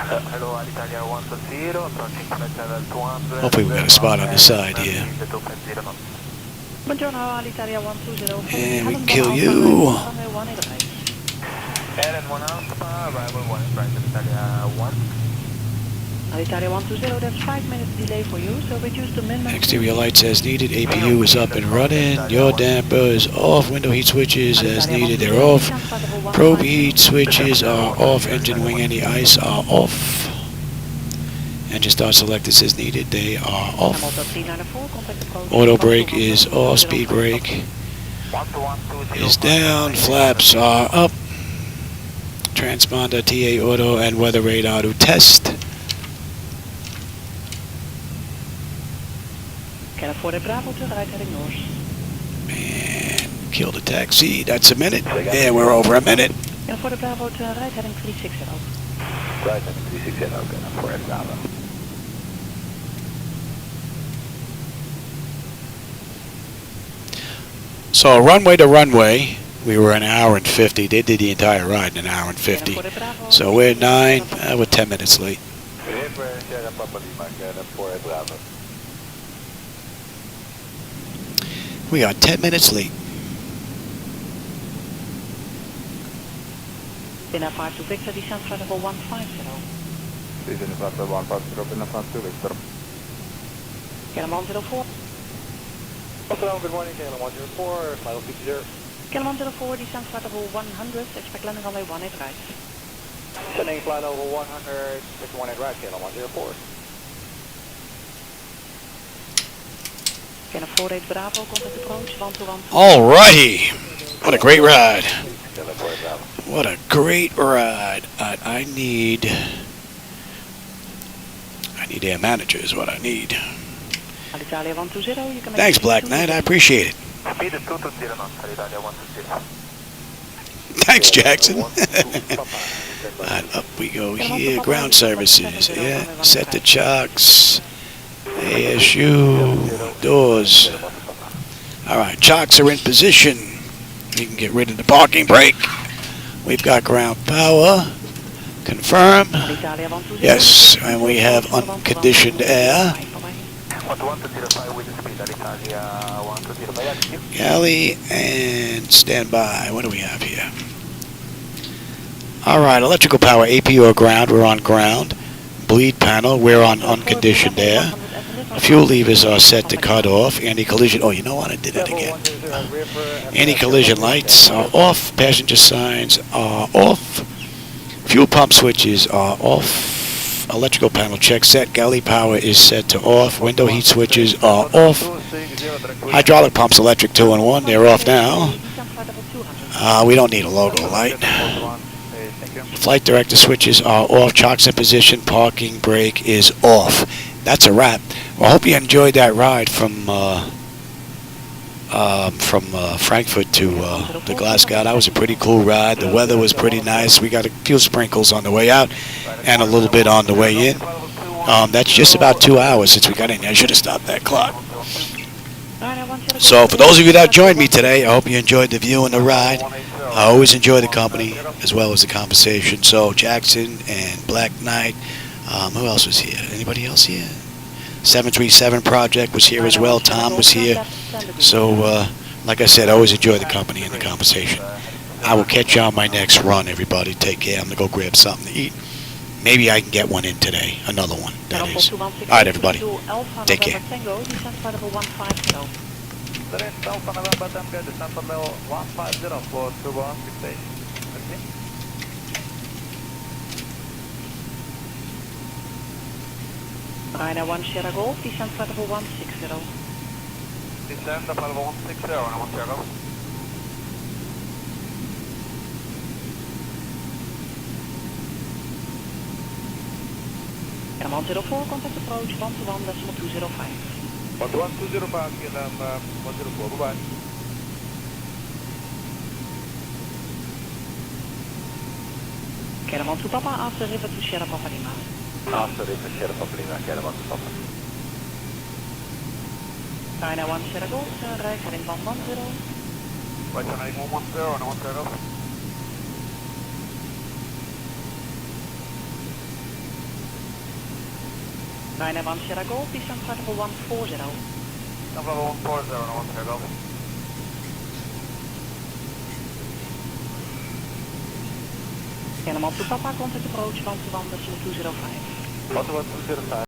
Hello, Alitalia 120, approaching flight level 200. Hopefully we got a spot on the side here. Buongiorno, Alitalia 120. And we kill you. Airline 1 Alpha, arrival 1 is right, Alitalia 1. Alitalia 120, that's 5 minutes delay for you, so reduce the minimum. Exterior lights as needed. APU is up and running. Yaw damper is off. Window heat switches as needed. They're off. Probe heat switches are off. Engine wing any ice are off. Engine start selectors as needed. They are off. Auto brake is off. Speed brake is down. Flaps are up. Transponder TA auto and weather radar to test. California Bravo to right heading north. And kill the taxi. That's a minute. Yeah, we're over a minute. California Bravo to right heading 360. Right heading 360, okay, California Bravo. So runway to runway, we were an hour and 50. They did the entire ride in an hour and 50. So we're 9, we're 10 minutes late. We are 10 minutes late. Dinner 5 to Victor, descent flight level 150. Descent flight level 150, Dinner 5 to Victor. KLM 104. Hello, good morning, KLM 104, flight level 60. KLM 104, descent flight level 100, expect landing runway 18 right. Sending flight level 100, expect 18 right, KLM 104. KLM 48 Bravo, contact approach, 121. Alrighty. What a great ride. What a great ride. I need air manager is what I need. Alitalia 120, you can make Thanks, Black Knight. I appreciate it. Thanks, Jackson. Right, up we go here. Ground services. Yeah. Set the chocks. ASU. Doors. Alright, chocks are in position. You can get rid of the parking brake. We've got ground power. Confirm. Yes, and we have unconditioned air. Galley and standby. What do we have here? Alright, electrical power, APU or ground. We're on ground. Bleed panel, we're on unconditioned air. Fuel levers are set to cut off. Anti-collision, oh, you know what? I did it again. Anti-collision lights are off. Passenger signs are off. Fuel pump switches are off. Electrical panel check set. Galley power is set to off. Window heat switches are off. Hydraulic pumps electric 2 and 1. They're off now. We don't need a logo light. Flight director switches are off. Chocks in position. Parking brake is off. That's a wrap. Well, I hope you enjoyed that ride from Frankfurt to Glasgow. That was a pretty cool ride. The weather was pretty nice. We got a few sprinkles on the way out and a little bit on the way in. That's just about 2 hours since we got in. I should have stopped that clock. So for those of you that joined me today, I hope you enjoyed the view and the ride. I always enjoy the company as well as the conversation. So Jackson and Black Knight. Who else was here? Anybody else here? 737 Project was here as well. Tom was here. So, like I said, I always enjoy the company and the conversation. I will catch you on my next run, everybody. Take care. I'm going to go grab something to eat. maybe I can get one in today. Another one, that is. Alright, everybody. Take care. Tango, descent flight level 150. There is Alpha November Tango, descent flight level 150 for 2168. Okay. Ryanair 1 Sierra Golf, descent flight level 160. Descent flight level 160 on 1 Sierra Golf. And 104, contact approach 121 decimal 205. 11205 KLM 104, bye-bye. KLM 1 to Papa, after river to Sierra Papa Lima. After river Sierra Papa Lima, KLM 1 to Papa. Ryanair 1 Sierra Golf, right heading 110. Right heading 110 on 1 Sierra Golf. Ryanair 1 Sierra Golf, descent flight level 140. Number 140 on 1 Sierra Golf. KLM 1 to Papa, contact approach 121 decimal 205. 11205.